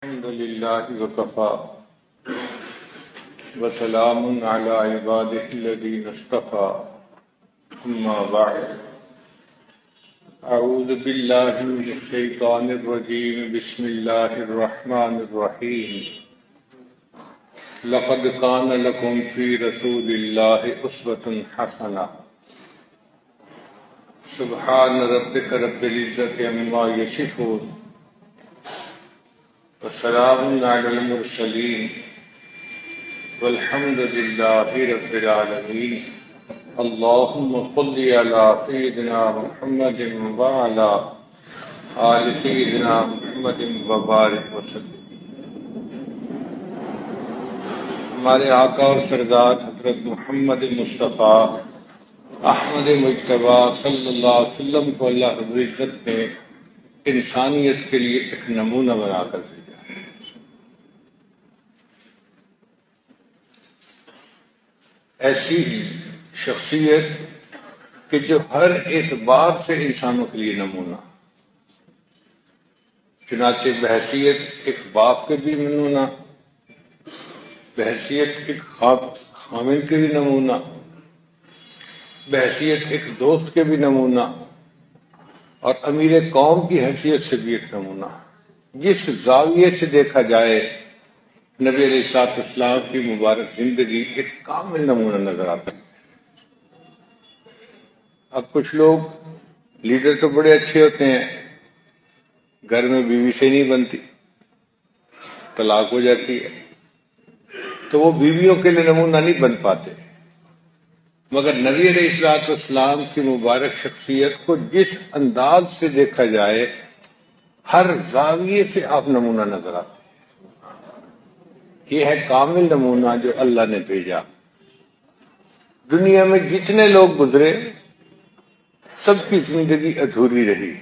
الحمد لله وكفى وسلام على عباده الذين اصطفى أما بعد أعوذ بالله من الشيطان الرجيم بسم الله الرحمن الرحيم لقد كان لكم في رسول الله أسوة حسنة سبحان ربك رب العزة عما يصفون والسلام على المرسلين والحمد لله رب العالمين اللهم صل على سيدنا محمد وعلى آل سيدنا محمد وبارك وسلم۔ ہمارے آقا اور سردار حضرت محمد مصطفیٰ احمد مجتبیٰ صلی اللہ علیہ وسلم کو اللہ رب العزت نے انسانیت کے لیے ایک نمونہ بنا کر دیا۔ ایسی ہی شخصیت کہ جو ہر اعتبار سے انسانوں کے لیے نمونہ، چنانچہ بحیثیت ایک باپ کے بھی نمونہ، بحیثیت ایک خامن کے بھی نمونہ، بحیثیت ایک دوست کے بھی نمونہ، اور امیر قوم کی حیثیت سے بھی ایک نمونہ۔ جس زاویے سے دیکھا جائے نبی علیہ السلام کی مبارک زندگی ایک کامل نمونہ نظر آتا ہے۔ اب کچھ لوگ لیڈر تو بڑے اچھے ہوتے ہیں، گھر میں بیوی سے نہیں بنتی، طلاق ہو جاتی ہے، تو وہ بیویوں کے لیے نمونہ نہیں بن پاتے، مگر نبی علیہ السلام کی مبارک شخصیت کو جس انداز سے دیکھا جائے ہر زاویے سے آپ نمونہ نظر آتے ہیں۔ یہ ہے کامل نمونہ جو اللہ نے بھیجا۔ دنیا میں جتنے لوگ گزرے سب کی زندگی ادھوری رہی۔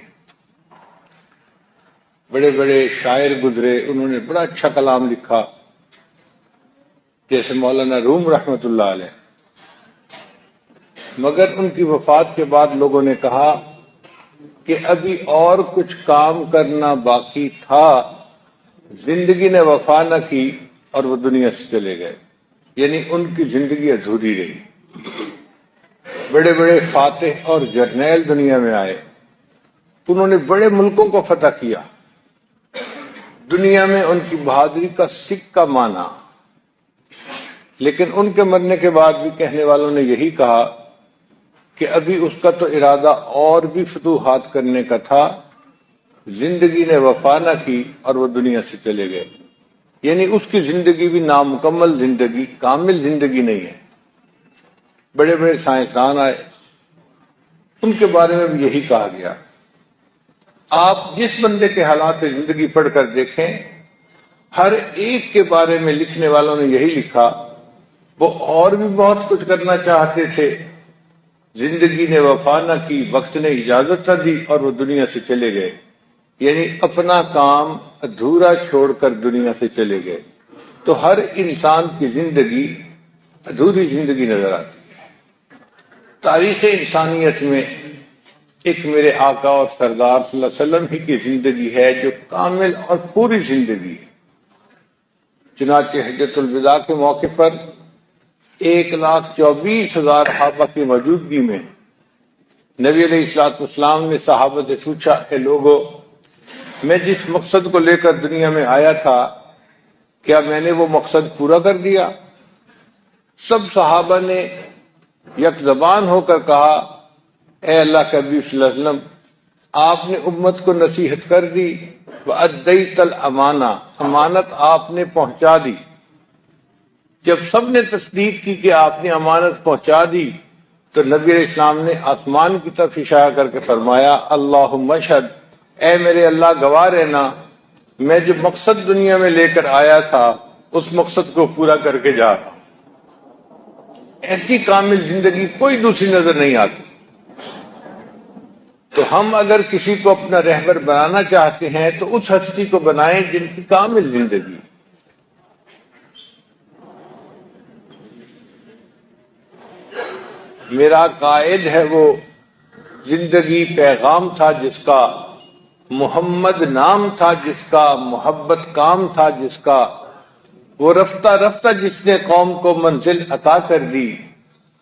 بڑے بڑے شاعر گزرے، انہوں نے بڑا اچھا کلام لکھا، جیسے مولانا روم رحمۃ اللہ علیہ، مگر ان کی وفات کے بعد لوگوں نے کہا کہ ابھی اور کچھ کام کرنا باقی تھا، زندگی نے وفا نہ کی اور وہ دنیا سے چلے گئے، یعنی ان کی زندگی ادھوری رہی۔ بڑے بڑے فاتح اور جرنیل دنیا میں آئے، انہوں نے بڑے ملکوں کو فتح کیا، دنیا میں ان کی بہادری کا سکہ مانا، لیکن ان کے مرنے کے بعد بھی کہنے والوں نے یہی کہا کہ ابھی اس کا تو ارادہ اور بھی فتوحات کرنے کا تھا، زندگی نے وفا نہ کی اور وہ دنیا سے چلے گئے، یعنی اس کی زندگی بھی نامکمل زندگی، کامل زندگی نہیں ہے۔ بڑے بڑے سائنسدان آئے، ان کے بارے میں بھی یہی کہا گیا۔ آپ جس بندے کے حالات زندگی پڑھ کر دیکھیں، ہر ایک کے بارے میں لکھنے والوں نے یہی لکھا، وہ اور بھی بہت کچھ کرنا چاہتے تھے، زندگی نے وفا نہ کی، وقت نے اجازت نہ دی اور وہ دنیا سے چلے گئے، یعنی اپنا کام ادھورا چھوڑ کر دنیا سے چلے گئے۔ تو ہر انسان کی زندگی ادھوری زندگی نظر آتی ہے۔ تاریخ انسانیت میں ایک میرے آقا اور سردار صلی اللہ علیہ وسلم ہی کی زندگی ہے جو کامل اور پوری زندگی ہے۔ چنانچہ حجۃ الوداع کے موقع پر 1,24,000 صحابہ کی موجودگی میں نبی علیہ السلام نے صحابہ سے پوچھا، اے لوگو، میں جس مقصد کو لے کر دنیا میں آیا تھا کیا میں نے وہ مقصد پورا کر دیا؟ سب صحابہ نے یک زبان ہو کر کہا، اے اللہ کے حبیب صلی اللہ علیہ وسلم، آپ نے امت کو نصیحت کر دی، وَأَدَّيْتَ الْأَمَانَةَ، امانت آپ نے پہنچا دی۔ جب سب نے تصدیق کی کہ آپ نے امانت پہنچا دی تو نبی علیہ السلام نے آسمان کی طرف اشارہ کر کے فرمایا، اللہم اشہد، اے میرے اللہ گواہ رہنا، میں جو مقصد دنیا میں لے کر آیا تھا اس مقصد کو پورا کر کے جا رہا ہوں۔ ایسی کامل زندگی کوئی دوسری نظر نہیں آتی۔ تو ہم اگر کسی کو اپنا رہبر بنانا چاہتے ہیں تو اس ہستی کو بنائیں جن کی کامل زندگی۔ میرا قائد ہے وہ زندگی پیغام تھا جس کا محمد نام تھا جس کا، محبت کام تھا جس کا، وہ رفتہ رفتہ جس نے قوم کو منزل عطا کر دی،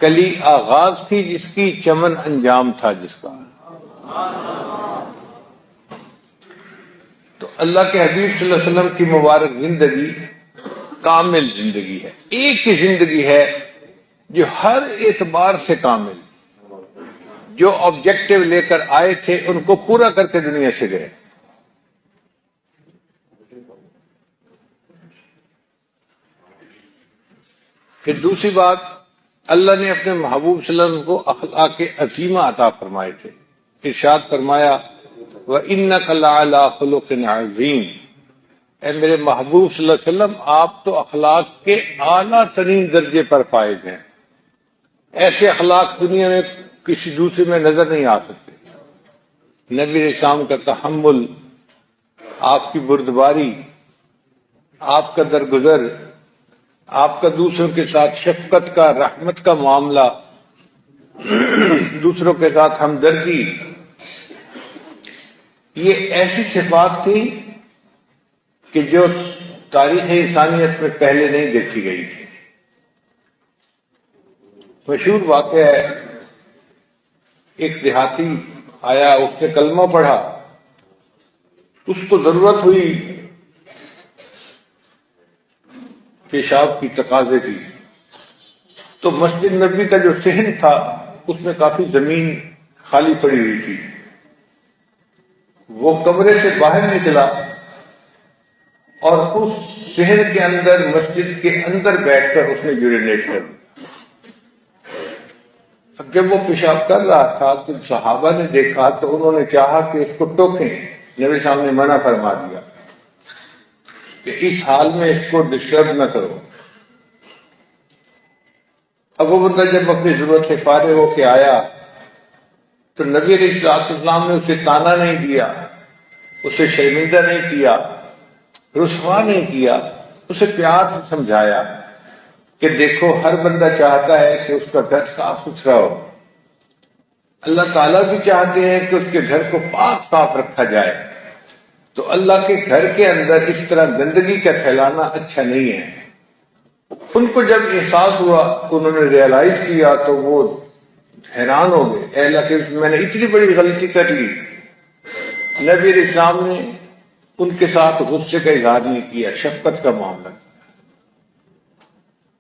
کلی آغاز تھی جس کی، چمن انجام تھا جس کا۔ تو اللہ کے حبیب صلی اللہ علیہ وسلم کی مبارک زندگی کامل زندگی ہے، ایک ہی زندگی ہے جو ہر اعتبار سے کامل، جو آبجیکٹو لے کر آئے تھے ان کو پورا کر کے دنیا سے گئے۔ پھر دوسری بات، اللہ نے اپنے محبوب صلی اللہ علیہ وسلم کو اخلاق عظیمہ عطا فرمائے تھے۔ ارشاد فرمایا وَإِنَّكَ لَعَلَىٰ خُلُقٍ عَظِيمٍ، اے میرے محبوب صلی اللہ علیہ وسلم آپ تو اخلاق کے اعلیٰ ترین درجے پر فائز ہیں، ایسے اخلاق دنیا میں کسی دوسرے میں نظر نہیں آ سکتے۔ نبی اسلام کا تحمل، آپ کی بردباری، آپ کا درگزر، آپ کا دوسروں کے ساتھ شفقت کا، رحمت کا معاملہ، دوسروں کے ساتھ ہمدردی، یہ ایسی صفات تھی کہ جو تاریخ انسانیت میں پہلے نہیں دیکھی گئی تھی۔ مشہور واقعہ ہے، ایک دیہاتی آیا، اس نے کلمہ پڑھا، اس کو ضرورت ہوئی پیشاب کی، تقاضے کی، تو مسجد نبوی کا جو صحن تھا اس میں کافی زمین خالی پڑی ہوئی تھی، وہ کمرے سے باہر نکلا اور اس صحن کے اندر، مسجد کے اندر بیٹھ کر اس نے یورینیٹ کر دیا۔ اب جب وہ پیشاب کر رہا تھا تو صحابہ نے دیکھا تو انہوں نے چاہا کہ اس کو ٹوکیں، نبی صاحب نے منع فرما دیا کہ اس حال میں اس کو ڈسٹرب نہ کرو۔ اب وہ بندہ جب اپنی ضرورت سے فارغ ہو کے آیا تو نبی علیہ الصلوۃ والسلام نے اسے تانا نہیں دیا، اسے شرمندہ نہیں کیا، رسوا نہیں کیا، اسے پیار سے سمجھایا کہ دیکھو ہر بندہ چاہتا ہے کہ اس کا گھر صاف ستھرا ہو، اللہ تعالیٰ بھی چاہتے ہیں کہ اس کے گھر کو پاک صاف رکھا جائے، تو اللہ کے گھر کے اندر اس طرح گندگی کا پھیلانا اچھا نہیں ہے۔ ان کو جب احساس ہوا، انہوں نے ریئلائز کیا تو وہ حیران ہو گئے، اے اللہ کہ میں نے اتنی بڑی غلطی کر لی۔ نبی علیہ السلام نے ان کے ساتھ غصے کا اظہار نہیں کیا، شفقت کا معاملہ کیا۔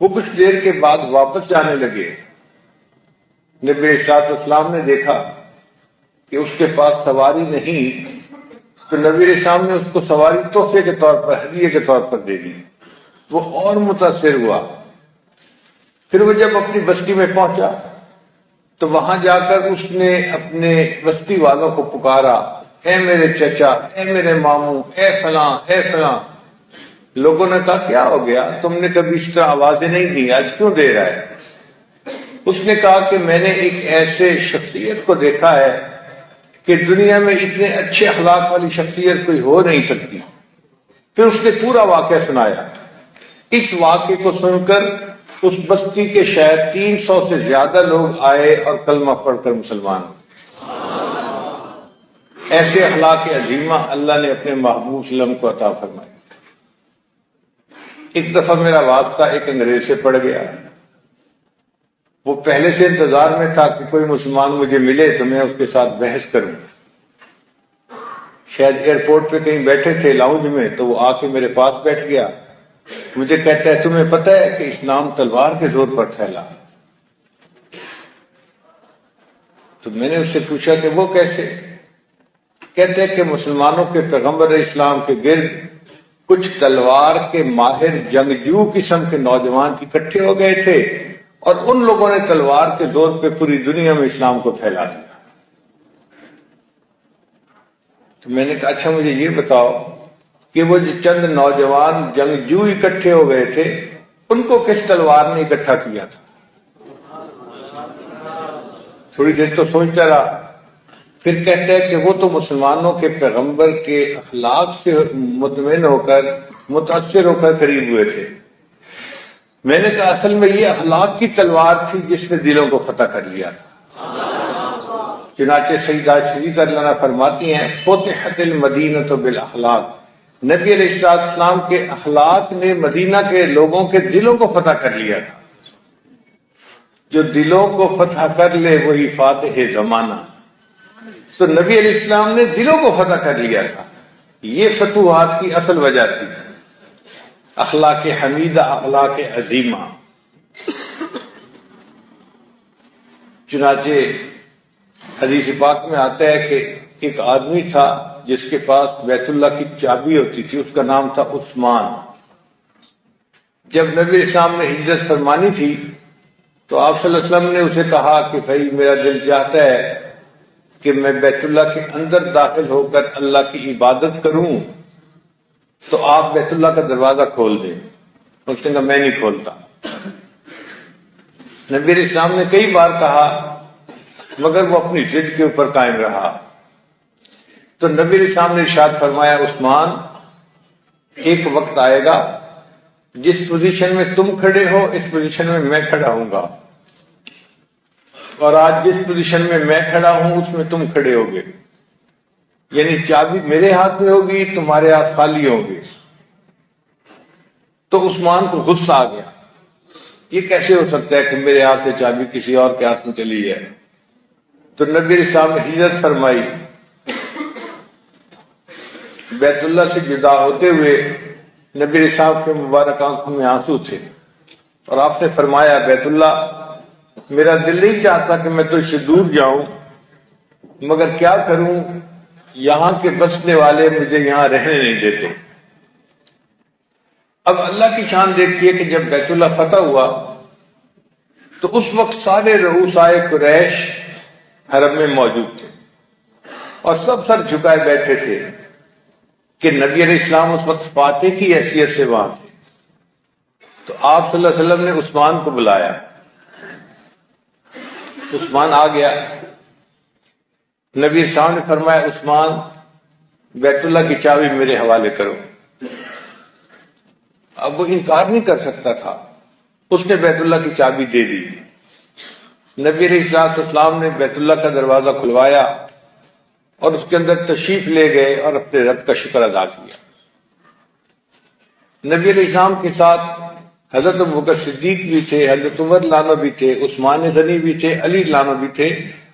وہ کچھ دیر کے بعد واپس جانے لگے، نبی علیہ السلام نے دیکھا کہ اس کے پاس سواری نہیں، تو نبی علیہ السلام نے اس کو سواری تحفے کے طور پر، ہدیے کے طور پر دے دی۔ وہ اور متاثر ہوا۔ پھر وہ جب اپنی بستی میں پہنچا تو وہاں جا کر اس نے اپنے بستی والوں کو پکارا، اے میرے چچا، اے میرے ماموں، اے فلاں، اے فلاں۔ لوگوں نے کہا کیا ہو گیا، تم نے کبھی اس طرح آوازیں نہیں دی، آج کیوں دے رہا ہے؟ اس نے کہا کہ میں نے ایک ایسے شخصیت کو دیکھا ہے کہ دنیا میں اتنے اچھے اخلاق والی شخصیت کوئی ہو نہیں سکتی۔ پھر اس نے پورا واقعہ سنایا۔ اس واقعے کو سن کر اس بستی کے شاید 300 سے زیادہ لوگ آئے اور کلمہ پڑھ کر مسلمان ہوئے۔ ایسے اخلاق عظیمہ اللہ نے اپنے محبوب صلی اللہ علیہ وسلم کو عطا فرمائے۔ ایک دفعہ میرا واسطہ ایک انگریز سے پڑ گیا، وہ پہلے سے انتظار میں تھا کہ کوئی مسلمان مجھے ملے تو میں اس کے ساتھ بحث کروں۔ شاید ایئرپورٹ پہ کہیں بیٹھے تھے لاؤنج میں، تو وہ آ کے میرے پاس بیٹھ گیا، مجھے کہتا ہے تمہیں پتہ ہے کہ اسلام تلوار کے زور پر پھیلا؟ تو میں نے اس سے پوچھا کہ وہ کیسے؟ کہتے ہیں کہ مسلمانوں کے پیغمبر اسلام کے گرد کچھ تلوار کے ماہر جنگجو قسم کے نوجوان اکٹھے ہو گئے تھے اور ان لوگوں نے تلوار کے زور پہ پوری دنیا میں اسلام کو پھیلا دیا۔ تو میں نے کہا اچھا مجھے یہ بتاؤ کہ وہ جو چند نوجوان جنگجو اکٹھے ہو گئے تھے ان کو کس تلوار نے اکٹھا کیا تھا؟ تھوڑی دیر تو سوچتا رہا، پھر کہتا ہے کہ وہ تو مسلمانوں کے پیغمبر کے اخلاق سے مطمئن ہو کر، متاثر ہو کر قریب ہوئے تھے۔ میں نے کہا اصل میں یہ اخلاق کی تلوار تھی جس نے دلوں کو فتح کر لیا تھا۔ چنانچہ سیدہ شریف اللہ فرماتی ہیں فتحت المدینۃ بالاخلاق، نبی علیہ السلام کے اخلاق نے مدینہ کے لوگوں کے دلوں کو فتح کر لیا تھا۔ جو دلوں کو فتح کر لے وہی فاتح زمانہ، تو نبی علیہ السلام نے دلوں کو فتح کر لیا تھا۔ یہ فتوحات کی اصل وجہ تھی، اخلاق حمیدہ، اخلاق عظیمہ۔ چنانچہ حدیث پاک میں آتا ہے کہ ایک آدمی تھا جس کے پاس بیت اللہ کی چابی ہوتی تھی، اس کا نام تھا عثمان۔ جب نبی اسلام نے ہجرت فرمانی تھی تو آپ صلی اللہ علیہ وسلم نے اسے کہا کہ بھائی میرا دل چاہتا ہے کہ میں بیت اللہ کے اندر داخل ہو کر اللہ کی عبادت کروں، تو آپ بیت اللہ کا دروازہ کھول دیں۔ اس نے کہا میں نہیں کھولتا۔ نبی علیہ السلام نے کئی بار کہا مگر وہ اپنی ضد کے اوپر قائم رہا۔ تو نبی علیہ السلام نے ارشاد فرمایا عثمان، ایک وقت آئے گا جس پوزیشن میں تم کھڑے ہو اس پوزیشن میں میں کھڑا ہوں گا، اور آج جس پوزیشن میں میں کھڑا ہوں اس میں تم کھڑے ہوگے، یعنی چابی میرے ہاتھ میں ہوگی، تمہارے ہاتھ خالی ہوں گے۔ تو عثمان کو غصہ آ گیا، یہ کیسے ہو سکتا ہے کہ میرے ہاتھ سے چابی کسی اور کے ہاتھ میں چلی جائے؟ تو نبی علیہ السلام نے ہجرت فرمائی، بیت اللہ سے جدا ہوتے ہوئے نبی علیہ السلام کے مبارک آنکھوں میں آنسو تھے، اور آپ نے فرمایا بیت اللہ میرا دل نہیں چاہتا کہ میں تجھ سے دور جاؤں، مگر کیا کروں، یہاں کے بسنے والے مجھے یہاں رہنے نہیں دیتے۔ اب اللہ کی شان دیکھیے کہ جب بیت اللہ فتح ہوا تو اس وقت سارے رؤسائے قریش حرم میں موجود تھے اور سب سر جھکائے بیٹھے تھے کہ نبی علیہ السلام اس وقت فاتح کی حیثیت سے وہاں تھے۔ تو آپ صلی اللہ علیہ وسلم نے عثمان کو بلایا، عثمان آ گیا۔ نبی السلام نے فرمایا عثمان بیت اللہ کی چابی میرے حوالے کرو۔ اب وہ انکار نہیں کر سکتا تھا، اس نے بیت اللہ کی چابی دے دی۔ نبی علیہ السلام نے بیت اللہ کا دروازہ کھلوایا اور اس کے اندر تشریف لے گئے اور اپنے رب کا شکر ادا کیا۔ نبی علیہ السلام کے ساتھ حضرت ابوبکر صدیق بھی تھے، حضرت عمر لانو بھی تھے، عثمان غنی بھی تھے، علی لانو بھی تھے،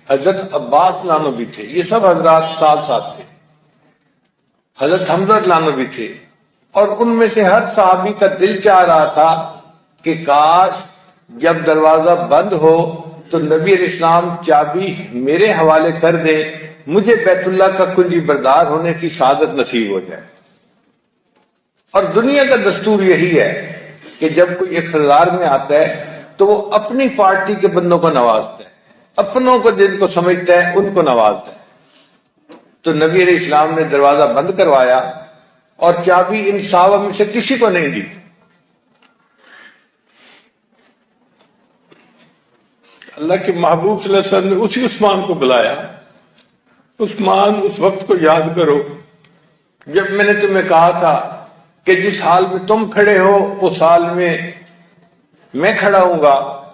حضرت عباس لانو بھی تھے، یہ سب حضرات ساتھ ساتھ تھے، حضرت حمزہ لانو بھی تھے، اور ان میں سے ہر صحابی کا دل چاہ رہا تھا کہ کاش جب دروازہ بند ہو تو نبی علیہ السلام چابی میرے حوالے کر دیں، مجھے بیت اللہ کا کنجی بردار ہونے کی سعادت نصیب ہو جائے۔ اور دنیا کا دستور یہی ہے کہ جب کوئی اقتدار میں آتا ہے تو وہ اپنی پارٹی کے بندوں کو نوازتا ہے، اپنوں کو جن کو سمجھتا ہے ان کو نوازتا ہے۔ تو نبی علیہ السلام نے دروازہ بند کروایا اور چابی ان صحابہ میں سے کسی کو نہیں دی۔ اللہ کے محبوب صلی اللہ علیہ وسلم نے اسی عثمان کو بلایا، عثمان اس وقت کو یاد کرو جب میں نے تمہیں کہا تھا کہ جس حال میں تم کھڑے ہو اس حال میں کھڑا ہوں گا،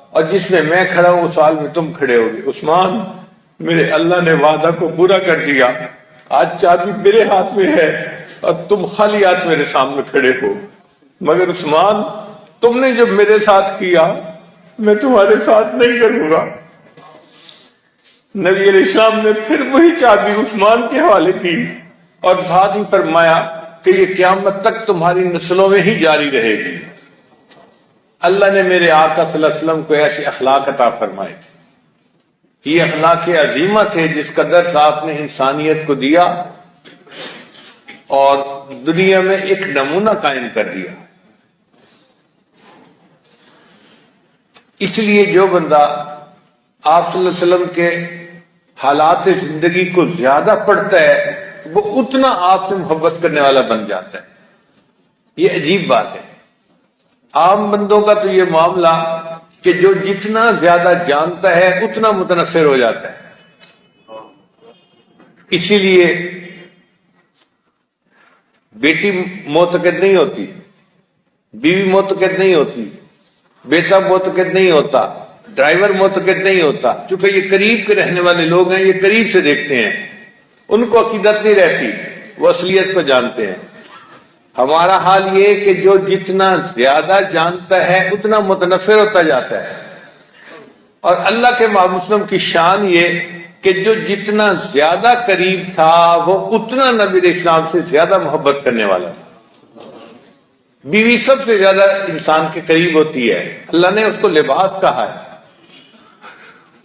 اور جس میں میں کھڑا ہوں اس حال میں تم کھڑے ہوگے۔ عثمان میرے اللہ نے وعدہ کو پورا کر دیا، آج چابی میرے ہاتھ میں ہے اور تم خالی ہاتھ میرے سامنے کھڑے ہو، مگر عثمان تم نے جو میرے ساتھ کیا میں تمہارے ساتھ نہیں کروں گا۔ نبی علیہ السلام نے پھر وہی چابی عثمان کے حوالے کی اور ساتھ ہی فرمایا کہ یہ قیامت تک تمہاری نسلوں میں ہی جاری رہے گی۔ اللہ نے میرے آقا صلی اللہ علیہ وسلم کو ایسے اخلاق عطا فرمائے، یہ اخلاق عظیمہ تھے جس کا درس آپ نے انسانیت کو دیا اور دنیا میں ایک نمونہ قائم کر دیا۔ اس لیے جو بندہ آپ صلی اللہ علیہ وسلم کے حالات زندگی کو زیادہ پڑھتا ہے وہ اتنا آپ سے محبت کرنے والا بن جاتا ہے۔ یہ عجیب بات ہے، عام بندوں کا تو یہ معاملہ کہ جو جتنا زیادہ جانتا ہے اتنا متنفر ہو جاتا ہے۔ اسی لیے بیٹی معتقد نہیں ہوتی، بیوی معتقد نہیں ہوتی، بیٹا معتقد نہیں ہوتا، ڈرائیور معتقد نہیں ہوتا، چونکہ یہ قریب کے رہنے والے لوگ ہیں، یہ قریب سے دیکھتے ہیں، ان کو عقیدت نہیں رہتی، وہ اصلیت کو جانتے ہیں۔ ہمارا حال یہ کہ جو جتنا زیادہ جانتا ہے اتنا متنفر ہوتا جاتا ہے، اور اللہ کے مسلم کی شان یہ کہ جو جتنا زیادہ قریب تھا وہ اتنا نبی علیہ السلام سے زیادہ محبت کرنے والا تھا۔ بیوی سب سے زیادہ انسان کے قریب ہوتی ہے، اللہ نے اس کو لباس کہا ہے،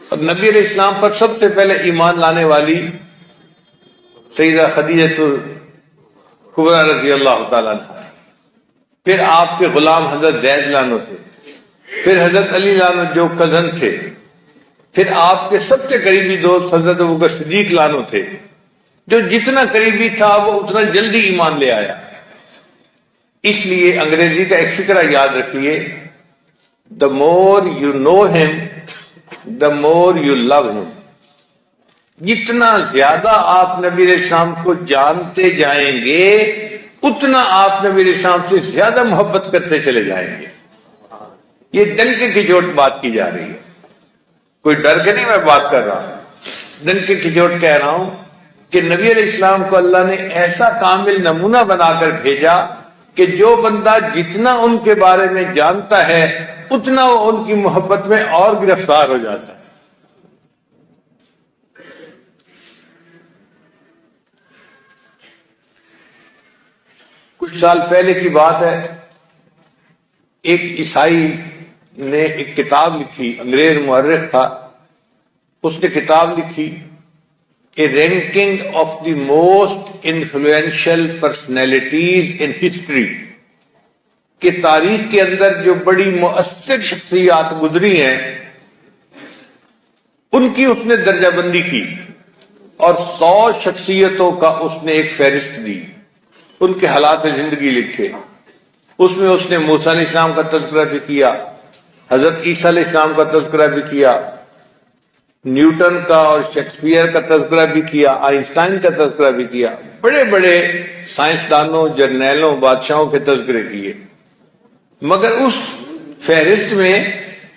اور نبی علیہ السلام پر سب سے پہلے ایمان لانے والی سیدہ خدیجہ کبریٰ رضی اللہ تعالیٰ عنہ، پھر آپ کے غلام حضرت زید لانو تھے، پھر حضرت علی لانو جو کزن تھے، پھر آپ کے سب سے قریبی دوست حضرت ابوبکر صدیق لانو تھے۔ جو جتنا قریبی تھا وہ اتنا جلدی ایمان لے آیا۔ اس لیے انگریزی کا ایک فقرہ یاد رکھیے، the more you know him the more you love him۔ جتنا زیادہ آپ نبی علیہ السلام کو جانتے جائیں گے اتنا آپ نبی علیہ السلام سے زیادہ محبت کرتے چلے جائیں گے۔ یہ ڈنکے کی چوٹ بات کی جا رہی ہے، کوئی ڈر کے نہیں میں بات کر رہا ہوں، ڈنکے کی چوٹ کہہ رہا ہوں کہ نبی علیہ السلام کو اللہ نے ایسا کامل نمونہ بنا کر بھیجا کہ جو بندہ جتنا ان کے بارے میں جانتا ہے اتنا وہ ان کی محبت میں اور گرفتار ہو جاتا ہے۔ کچھ سال پہلے کی بات ہے، ایک عیسائی نے ایک کتاب لکھی، انگریز مورخ تھا، اس نے کتاب لکھی a ranking of the most influential personalities in history, کہ تاریخ کے اندر جو بڑی مؤثر شخصیات گزری ہیں ان کی اس نے درجہ بندی کی، اور 100 شخصیتوں کا اس نے ایک فہرست دی، ان کے حالات زندگی لکھے۔ اس میں اس نے موسیٰ علیہ السلام کا تذکرہ بھی کیا، حضرت عیسیٰ علیہ السلام کا تذکرہ بھی کیا، نیوٹن کا اور شیکسپیئر کا تذکرہ بھی کیا، آئنسٹائن کا تذکرہ بھی کیا، بڑے بڑے سائنسدانوں، جرنیلوں، بادشاہوں کے تذکرے کیے۔ مگر اس فہرست میں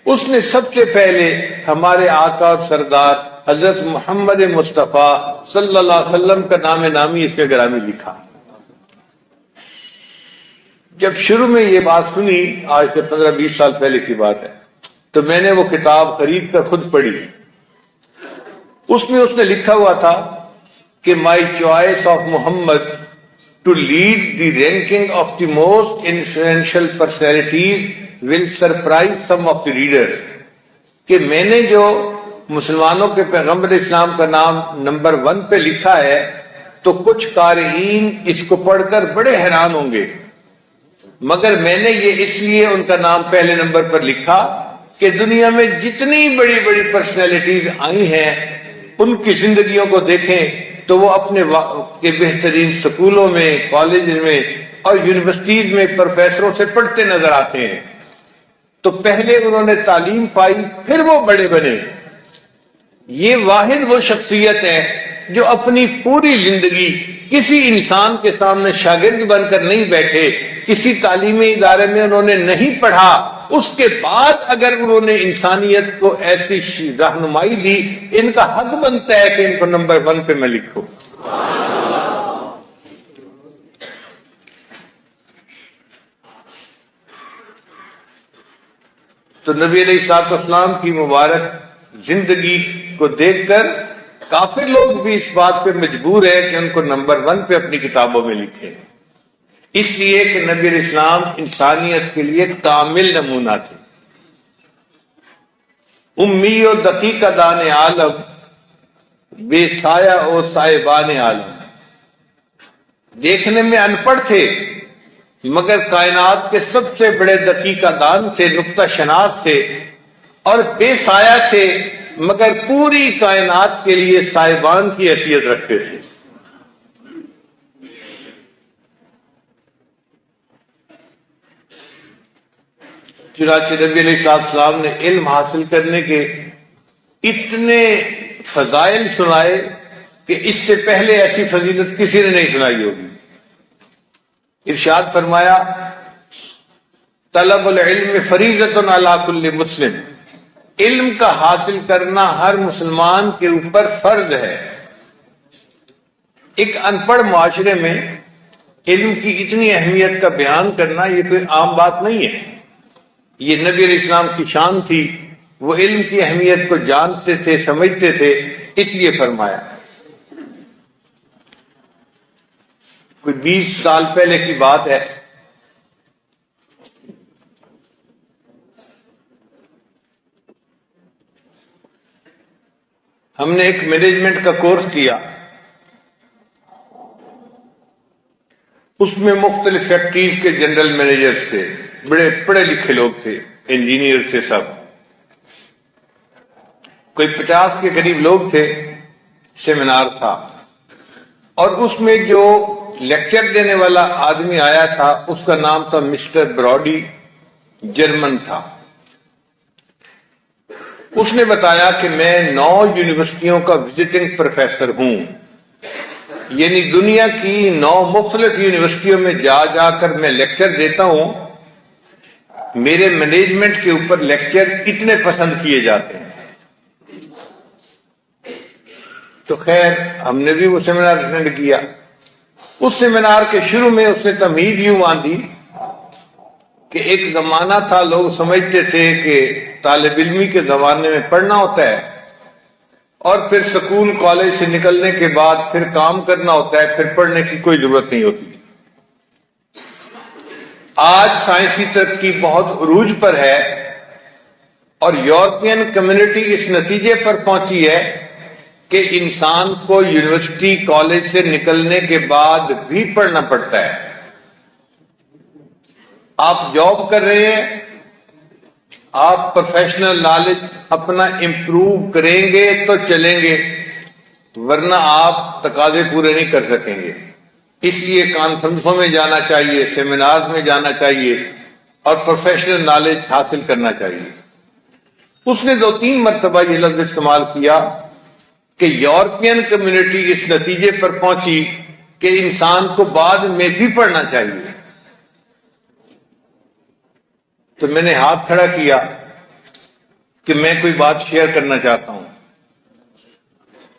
اس نے سب سے پہلے ہمارے آقا اور سردار حضرت محمد مصطفیٰ صلی اللہ علیہ وسلم کا نام نامی اس میں گرامی لکھا۔ جب شروع میں یہ بات سنی، آج سے 15-20 سال پہلے کی بات ہے، تو میں نے وہ کتاب خرید کر خود پڑھی۔ اس میں اس نے لکھا ہوا تھا کہ my choice of Muhammad to lead the ranking of the most influential personalities will surprise some of the readers, کہ میں نے جو مسلمانوں کے پیغمبر اسلام کا نام نمبر 1 پہ لکھا ہے تو کچھ قارئین اس کو پڑھ کر بڑے حیران ہوں گے، مگر میں نے یہ اس لیے ان کا نام پہلے نمبر پر لکھا کہ دنیا میں جتنی بڑی بڑی پرسنالٹیز آئی ہیں ان کی زندگیوں کو دیکھیں تو وہ اپنے کے بہترین سکولوں میں، کالج میں اور یونیورسٹیز میں پروفیسروں سے پڑھتے نظر آتے ہیں۔ تو پہلے انہوں نے تعلیم پائی، پھر وہ بڑے بنے۔ یہ واحد وہ شخصیت ہے جو اپنی پوری زندگی کسی انسان کے سامنے شاگرد بن کر نہیں بیٹھے، کسی تعلیمی ادارے میں انہوں نے نہیں پڑھا، اس کے بعد اگر انہوں نے انسانیت کو ایسی رہنمائی دی، ان کا حق بنتا ہے کہ ان کو نمبر 1 پہ میں لکھوں۔ تو نبی علیہ الصلوۃ والسلام کی مبارک زندگی کو دیکھ کر کافر لوگ بھی اس بات پہ مجبور ہے کہ ان کو نمبر 1 پہ اپنی کتابوں میں لکھیں، اس لیے کہ نبی علیہ السلام انسانیت کے لیے کامل نمونہ تھے۔ امی و دقیقہ دان عالم، بے سایہ و صاحبان عالم، دیکھنے میں ان پڑھ تھے مگر کائنات کے سب سے بڑے دقیقہ دان تھے، نقطہ شناس تھے، اور بے سایہ تھے مگر پوری کائنات کے لیے صاحبان کی حیثیت رکھتے تھے۔ چنانچہ نبی علیہ السلام نے علم حاصل کرنے کے اتنے فضائل سنائے کہ اس سے پہلے ایسی فضیلت کسی نے نہیں سنائی ہوگی۔ ارشاد فرمایا طلب العلم فریضۃ علی کل مسلم، علم کا حاصل کرنا ہر مسلمان کے اوپر فرض ہے۔ ایک ان پڑھ معاشرے میں علم کی اتنی اہمیت کا بیان کرنا یہ کوئی عام بات نہیں ہے۔ یہ نبی علیہ السلام کی شان تھی، وہ علم کی اہمیت کو جانتے تھے، سمجھتے تھے، اس لیے فرمایا۔ کوئی 20 سال پہلے کی بات ہے، ہم نے ایک مینجمنٹ کا کورس کیا، اس میں مختلف فیکٹریز کے جنرل مینیجرز تھے، بڑے پڑھے لکھے لوگ تھے، انجینئر تھے سب، کوئی 50 کے قریب لوگ تھے، سیمینار تھا، اور اس میں جو لیکچر دینے والا آدمی آیا تھا اس کا نام تھا مسٹر براڈی، جرمن تھا۔ اس نے بتایا کہ میں 9 یونیورسٹیوں کا وزٹنگ پروفیسر ہوں، یعنی دنیا کی 9 مختلف یونیورسٹیوں میں جا جا کر میں لیکچر دیتا ہوں، میرے مینجمنٹ کے اوپر لیکچر اتنے پسند کیے جاتے ہیں۔ تو خیر ہم نے بھی وہ سیمینار اٹینڈ کیا۔ اس سیمینار کے شروع میں اس نے تمہید یوں باندھی کہ ایک زمانہ تھا لوگ سمجھتے تھے کہ طالب علمی کے زمانے میں پڑھنا ہوتا ہے اور پھر سکول کالج سے نکلنے کے بعد پھر کام کرنا ہوتا ہے، پھر پڑھنے کی کوئی ضرورت نہیں ہوتی۔ آج سائنسی ترقی بہت عروج پر ہے اور یورپین کمیونٹی اس نتیجے پر پہنچی ہے کہ انسان کو یونیورسٹی کالج سے نکلنے کے بعد بھی پڑھنا پڑتا ہے۔ آپ جاب کر رہے ہیں، آپ پروفیشنل نالج اپنا امپروو کریں گے تو چلیں گے، ورنہ آپ تقاضے پورے نہیں کر سکیں گے۔ اس لیے کانفرنسوں میں جانا چاہیے، سیمینار میں جانا چاہیے اور پروفیشنل نالج حاصل کرنا چاہیے۔ اس نے 2-3 مرتبہ یہ لفظ استعمال کیا کہ یورپین کمیونٹی اس نتیجے پر پہنچی کہ انسان کو بعد میں بھی پڑھنا چاہیے۔ تو میں نے ہاتھ کھڑا کیا کہ میں کوئی بات شیئر کرنا چاہتا ہوں۔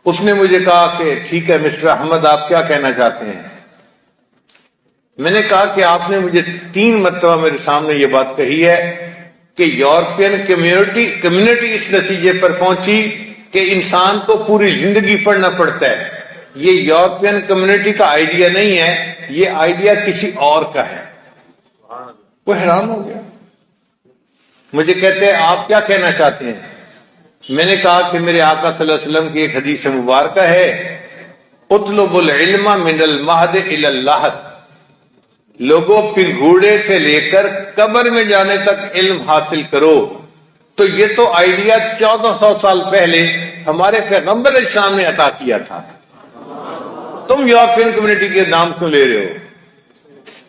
اس نے مجھے کہا کہ ٹھیک ہے مسٹر احمد، آپ کیا کہنا چاہتے ہیں؟ میں نے کہا کہ آپ نے مجھے 3 مرتبہ میرے سامنے یہ بات کہی ہے کہ یورپین کمیونٹی اس نتیجے پر پہنچی کہ انسان کو پوری زندگی پڑھنا پڑتا ہے۔ یہ یورپین کمیونٹی کا آئیڈیا نہیں ہے، یہ آئیڈیا کسی اور کا ہے۔ وہ حیران ہو گیا، مجھے کہتے ہیں آپ کیا کہنا چاہتے ہیں؟ میں نے کہا کہ میرے آقا صلی اللہ علیہ وسلم کی ایک حدیث مبارکہ ہے، اطلب العلم من المہد الی اللحد، لوگوں پھر گھوڑے سے لے کر قبر میں جانے تک علم حاصل کرو۔ تو یہ تو آئیڈیا 1400 سال پہلے ہمارے پیغمبر علیہ السلام نے عطا کیا تھا، تم یورپین کمیونٹی کے نام کیوں لے رہے ہو؟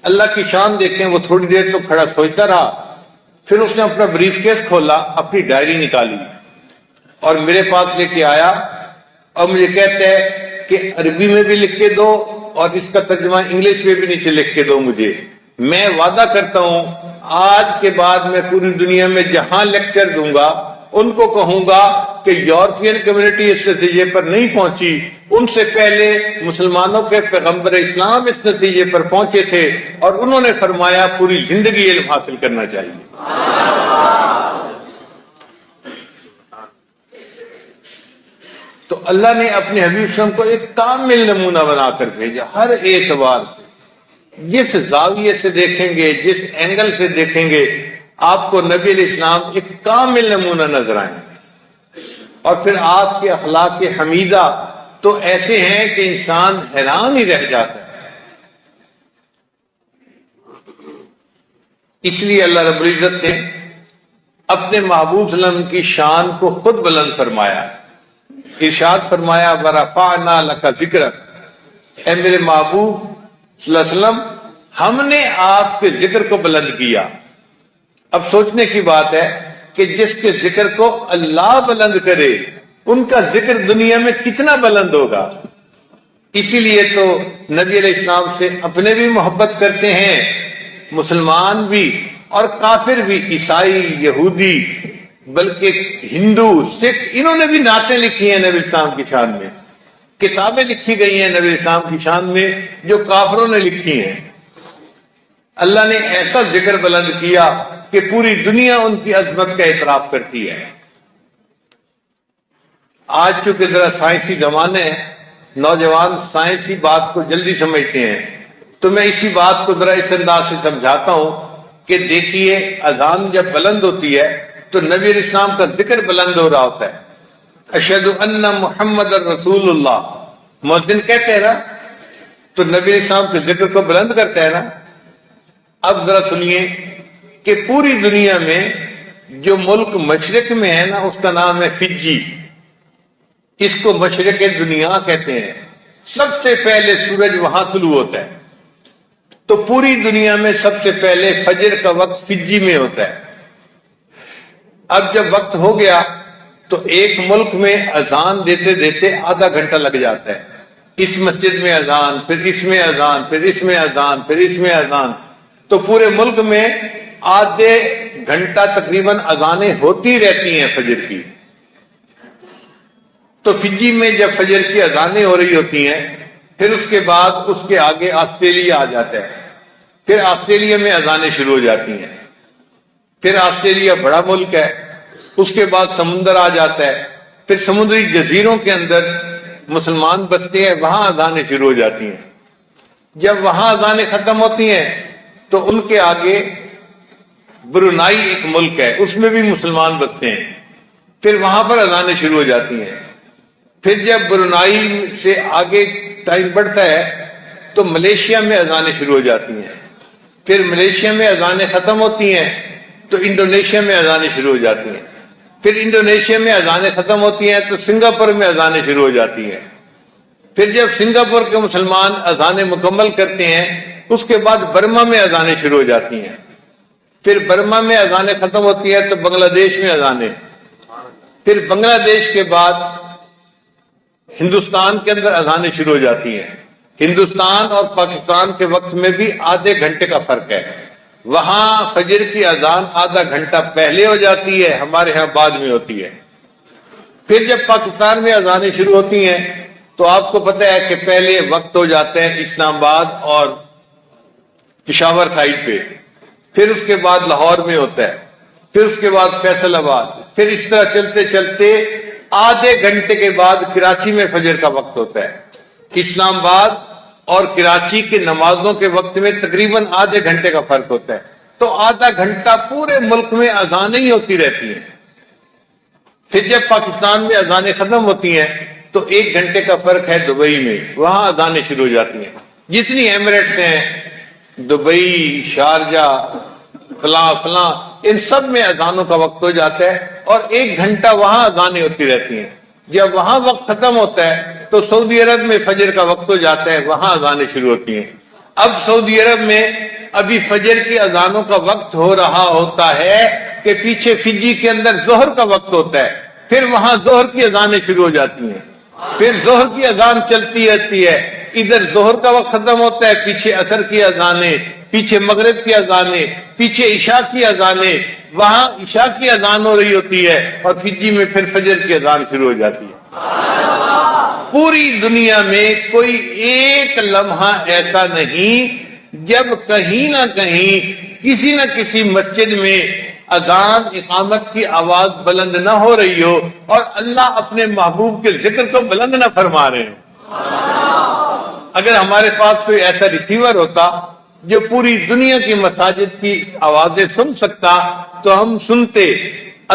اللہ کی شان دیکھیں، وہ تھوڑی دیر تو کھڑا سوچتا رہا، پھر اس نے اپنا بریف کیس کھولا، اپنی ڈائری نکالی اور میرے پاس لے کے آیا اور مجھے کہتا ہے کہ عربی میں بھی لکھ کے دو اور اس کا ترجمہ انگلش میں بھی نیچے لکھ کے دو مجھے۔ میں وعدہ کرتا ہوں آج کے بعد میں پوری دنیا میں جہاں لیکچر دوں گا ان کو کہوں گا کہ یورپین کمیونٹی اس نتیجے پر نہیں پہنچی، ان سے پہلے مسلمانوں کے پیغمبر اسلام اس نتیجے پر پہنچے تھے اور انہوں نے فرمایا پوری زندگی علم حاصل کرنا چاہیے۔ تو اللہ نے اپنے حبیب صلی اللہ علیہ وسلم کو ایک کامل نمونہ بنا کر بھیجا، ہر اعتبار سے، جس زاویے سے دیکھیں گے، جس اینگل سے دیکھیں گے، آپ کو نبی علیہ السلام ایک کامل نمونہ نظر آئیں گے۔ اور پھر آپ کے اخلاق حمیدہ تو ایسے ہیں کہ انسان حیران ہی رہ جاتا ہے۔ اس لیے اللہ رب العزت نے اپنے محبوب صلی اللہ علیہ وسلم کی شان کو خود بلند فرمایا، ارشاد فرمایا وَرَفَعْنَا لَكَ ذِكْرَكَ، اے میرے محبوب صلی اللہ علیہ وسلم ہم نے آپ کے ذکر کو بلند کیا۔ اب سوچنے کی بات ہے کہ جس کے ذکر کو اللہ بلند کرے ان کا ذکر دنیا میں کتنا بلند ہوگا۔ اسی لیے تو نبی علیہ السلام سے اپنے بھی محبت کرتے ہیں مسلمان بھی اور کافر بھی، عیسائی، یہودی، بلکہ ہندو، سکھ، انہوں نے بھی نعتیں لکھی ہیں نبی اسلام کی شان میں، کتابیں لکھی گئی ہیں نبی اسلام کی شان میں جو کافروں نے لکھی ہیں۔ اللہ نے ایسا ذکر بلند کیا کہ پوری دنیا ان کی عظمت کا اعتراف کرتی ہے۔ آج چونکہ ذرا سائنسی زمانے ہے، نوجوان سائنسی بات کو جلدی سمجھتے ہیں، تو میں اسی بات کو ذرا اس انداز سے سمجھاتا ہوں کہ دیکھیے، اذان جب بلند ہوتی ہے تو نبی علیہ السلام کا ذکر بلند ہو رہا ہوتا ہے، اشہد ان محمد رسول اللہ، مؤذن کہتے ہیں نا، تو نبی علیہ السلام کے ذکر کو بلند کرتے ہیں نا۔ اب ذرا سنیے کہ پوری دنیا میں جو ملک مشرق میں ہے نا، اس کا نام ہے فجی، اس کو مشرق دنیا کہتے ہیں، سب سے پہلے سورج وہاں طلوع ہوتا ہے، تو پوری دنیا میں سب سے پہلے فجر کا وقت فجی میں ہوتا ہے۔ اب جب وقت ہو گیا تو ایک ملک میں اذان دیتے دیتے آدھا گھنٹہ لگ جاتا ہے، اس مسجد میں اذان، پھر اس میں اذان، پھر اس میں اذان، پھر اس میں اذان، تو پورے ملک میں آدھے گھنٹہ تقریباً اذانیں ہوتی رہتی ہیں فجر کی۔ تو فجی میں جب فجر کی اذانیں ہو رہی ہوتی ہیں، پھر اس کے بعد اس کے آگے آسٹریلیا آ جاتا ہے، پھر آسٹریلیا میں اذانیں شروع ہو جاتی ہیں، پھر آسٹریلیا بڑا ملک ہے، اس کے بعد سمندر آ جاتا ہے، پھر سمندری جزیروں کے اندر مسلمان بستے ہیں، وہاں اذانیں شروع ہو جاتی ہیں۔ جب وہاں اذانیں ختم ہوتی ہیں تو ان کے آگے برونائی ایک ملک ہے، اس میں بھی مسلمان بستے ہیں، پھر وہاں پر اذانیں شروع ہو جاتی ہیں۔ پھر جب برونائی سے آگے ٹائم بڑھتا ہے تو ملیشیا میں اذانیں شروع ہو جاتی ہیں، پھر ملیشیا میں اذانیں ختم ہوتی ہیں تو انڈونیشیا میں اذانیں شروع ہو جاتی ہیں، پھر انڈونیشیا میں اذانیں ختم ہوتی ہیں تو سنگاپور میں اذانیں شروع ہو جاتی ہیں، پھر جب سنگاپور کے مسلمان اذانیں مکمل کرتے ہیں اس کے بعد برما میں اذانیں شروع ہو جاتی ہیں، پھر برما میں اذانیں ختم ہوتی ہیں تو بنگلہ دیش میں اذانیں، پھر بنگلہ دیش کے بعد ہندوستان کے اندر اذانیں شروع ہو جاتی ہیں۔ ہندوستان اور پاکستان کے وقت میں بھی آدھے گھنٹے کا فرق ہے، وہاں فجر کی اذان آدھا گھنٹہ پہلے ہو جاتی ہے، ہمارے ہاں بعد میں ہوتی ہے۔ پھر جب پاکستان میں اذانیں شروع ہوتی ہیں تو آپ کو پتہ ہے کہ پہلے وقت ہو جاتے ہیں اسلام آباد اور پشاور سائڈ پہ، پھر اس کے بعد لاہور میں ہوتا ہے، پھر اس کے بعد فیصل آباد، پھر اس طرح چلتے چلتے آدھے گھنٹے کے بعد کراچی میں فجر کا وقت ہوتا ہے۔ اسلام آباد اور کراچی کے نمازوں کے وقت میں تقریباً آدھے گھنٹے کا فرق ہوتا ہے، تو آدھا گھنٹہ پورے ملک میں اذانیں ہی ہوتی رہتی ہیں۔ پھر جب پاکستان میں اذانیں ختم ہوتی ہیں تو ایک گھنٹے کا فرق ہے دبئی میں، وہاں اذانیں شروع ہو جاتی ہیں۔ جتنی ایمریٹس ہیں، دبئی، شارجہ، فلاں فلاں، ان سب میں اذانوں کا وقت ہو جاتا ہے اور ایک گھنٹہ وہاں اذانیں ہوتی رہتی ہیں۔ جب وہاں وقت ختم ہوتا ہے تو سعودی عرب میں فجر کا وقت ہو جاتا ہے، وہاں اذانیں شروع ہوتی ہیں۔ اب سعودی عرب میں ابھی فجر کی اذانوں کا وقت ہو رہا ہوتا ہے کہ پیچھے فجی کے اندر ظہر کا وقت ہوتا ہے، پھر وہاں ظہر کی اذانیں شروع ہو جاتی ہیں، پھر ظہر کی اذان چلتی رہتی ہے، ادھر ظہر کا وقت ختم ہوتا ہے، پیچھے عصر کی اذانیں، پیچھے مغرب کی اذانیں، پیچھے عشاء کی اذانیں، وہاں عشاء کی اذان ہو رہی ہوتی ہے اور فجی میں پھر فجر کی اذان شروع ہو جاتی ہے۔ پوری دنیا میں کوئی ایک لمحہ ایسا نہیں جب کہیں نہ کہیں کسی نہ کسی مسجد میں اذان اقامت کی آواز بلند نہ ہو رہی ہو اور اللہ اپنے محبوب کے ذکر کو بلند نہ فرما رہے ہوں۔ اگر ہمارے پاس کوئی ایسا ریسیور ہوتا جو پوری دنیا کی مساجد کی آوازیں سن سکتا تو ہم سنتے،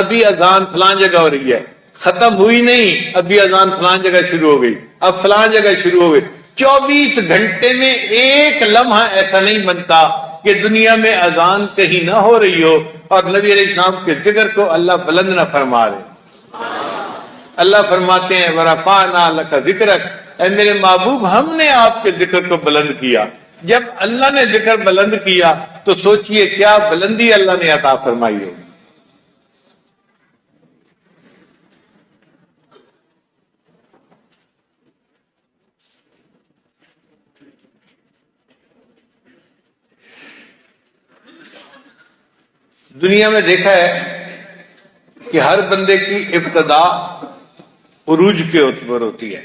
ابھی اذان فلاں جگہ ہو رہی ہے، ختم ہوئی نہیں، ابھی اذان فلاں جگہ شروع ہو گئی، اب فلاں جگہ شروع ہو گئی۔ 24 گھنٹے میں ایک لمحہ ایسا نہیں بنتا کہ دنیا میں اذان کہیں نہ ہو رہی ہو اور نبی علیہ السلام کے ذکر کو اللہ بلند نہ فرما رہے۔ اللہ فرماتے ہیں وَرَفَعْنَا لَكَ ذِكْرَكَ، اے میرے محبوب ہم نے آپ کے ذکر کو بلند کیا۔ جب اللہ نے ذکر بلند کیا تو سوچئے کیا بلندی اللہ نے عطا فرمائی ہوگی۔ دنیا میں دیکھا ہے کہ ہر بندے کی ابتدا عروج کے اوپر ہوتی ہے،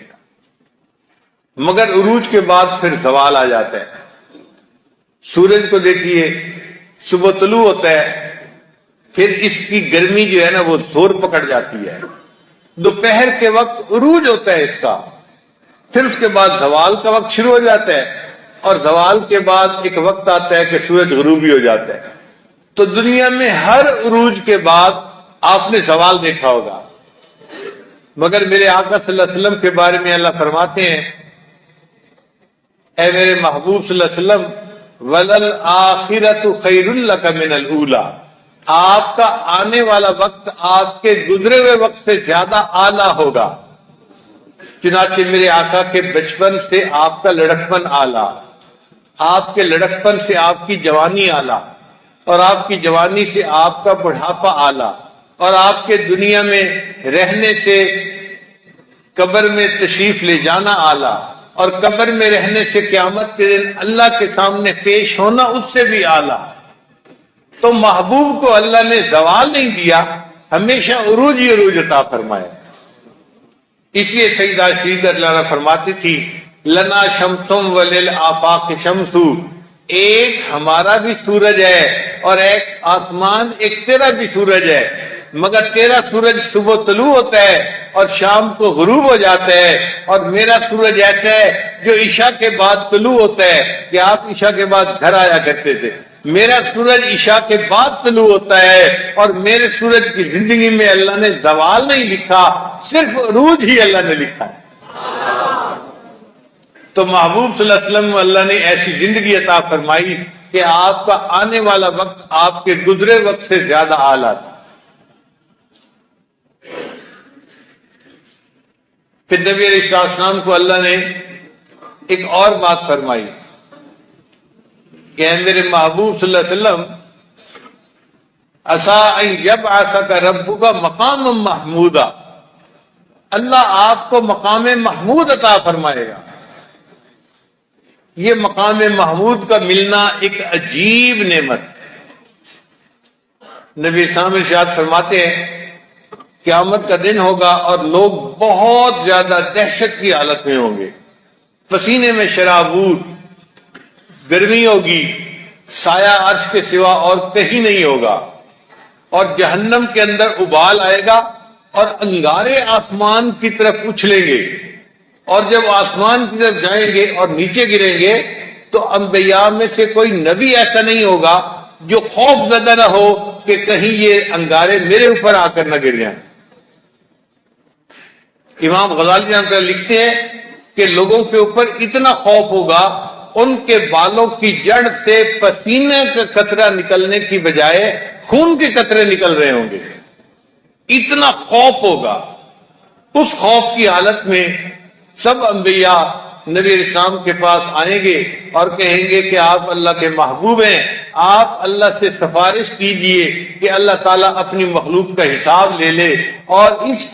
مگر عروج کے بعد پھر زوال آ جاتا ہے۔ سورج کو دیکھیے، صبح طلوع ہوتا ہے، پھر اس کی گرمی جو ہے نا وہ زور پکڑ جاتی ہے، دوپہر کے وقت عروج ہوتا ہے اس کا، پھر اس کے بعد زوال کا وقت شروع ہو جاتا ہے، اور زوال کے بعد ایک وقت آتا ہے کہ سورج غروبی ہو جاتا ہے۔ تو دنیا میں ہر عروج کے بعد آپ نے زوال دیکھا ہوگا، مگر میرے آقا صلی اللہ علیہ وسلم کے بارے میں اللہ فرماتے ہیں، اے میرے محبوب صلی اللہ علیہ وسلم، وَلَلْآخِرَةُ خَيْرٌ لَكَ مِنَ الْأُولَىٰ، آپ کا آنے والا وقت آپ کے گزرے ہوئے وقت سے زیادہ اعلیٰ ہوگا۔ چنانچہ میرے آقا کے بچپن سے آپ کا لڑکپن اعلیٰ، آپ کے لڑکپن سے آپ کی جوانی اعلیٰ، اور آپ کی جوانی سے آپ کا بڑھاپا اعلیٰ، اور آپ کے دنیا میں رہنے سے قبر میں تشریف لے جانا اعلیٰ، اور قبر میں رہنے سے قیامت کے دن اللہ کے سامنے پیش ہونا اس سے بھی اعلیٰ۔ تو محبوب کو اللہ نے زوال نہیں دیا، ہمیشہ عروج ہی عروج عطا فرمایا۔ اس لیے سیدہ عائشہ اللہ عنہا فرماتی تھی، لنا شمسم وللآفاق شمس، ایک ہمارا بھی سورج ہے اور ایک آسمان، ایک تیرا بھی سورج ہے، مگر تیرا سورج صبح طلوع ہوتا ہے اور شام کو غروب ہو جاتا ہے، اور میرا سورج ایسا ہے جو عشاء کے بعد طلوع ہوتا ہے کہ آپ عشاء کے بعد گھر آیا کرتے تھے، میرا سورج عشاء کے بعد طلوع ہوتا ہے، اور میرے سورج کی زندگی میں اللہ نے زوال نہیں لکھا، صرف عروج ہی اللہ نے لکھا ہے۔ تو محبوب صلی اللہ علیہ وسلم اللہ نے ایسی زندگی عطا فرمائی کہ آپ کا آنے والا وقت آپ کے گزرے وقت سے زیادہ اعلیٰ تھا۔ پھر نبی علیہ السلام کو اللہ نے ایک اور بات فرمائی کہ اے میرے محبوب صلی اللہ علیہ وسلم، عَسَىٰ أَن يَبْعَثَكَ رَبُّكَ مَقَامًا مَحْمُودًا، اللہ آپ کو مقام محمود عطا فرمائے گا۔ یہ مقام محمود کا ملنا ایک عجیب نعمت ہے۔ نبی اسلام ارشاد فرماتے ہیں، قیامت کا دن ہوگا اور لوگ بہت زیادہ دہشت کی حالت میں ہوں گے، پسینے میں شرابور، گرمی ہوگی، سایہ عرش کے سوا اور کہیں نہیں ہوگا، اور جہنم کے اندر ابال آئے گا اور انگارے آسمان کی طرف اچھلیں گے، اور جب آسمان کی طرف جائیں گے اور نیچے گریں گے تو انبیاء میں سے کوئی نبی ایسا نہیں ہوگا جو خوف زدہ نہ ہو کہ کہیں یہ انگارے میرے اوپر آ کر نہ گر جائیں۔ امام غزالی رحمۃ اللہ لکھتے ہیں کہ لوگوں کے اوپر اتنا خوف ہوگا، ان کے بالوں کی جڑ سے پسینے کا قطرہ نکلنے کی بجائے خون کے قطرے نکل رہے ہوں گے، اتنا خوف ہوگا۔ اس خوف کی حالت میں سب انبیاء نبی علیہ السلام کے پاس آئیں گے اور کہیں گے کہ آپ اللہ کے محبوب ہیں، آپ اللہ سے سفارش کیجئے کہ اللہ تعالیٰ اپنی مخلوق کا حساب لے لے اور اس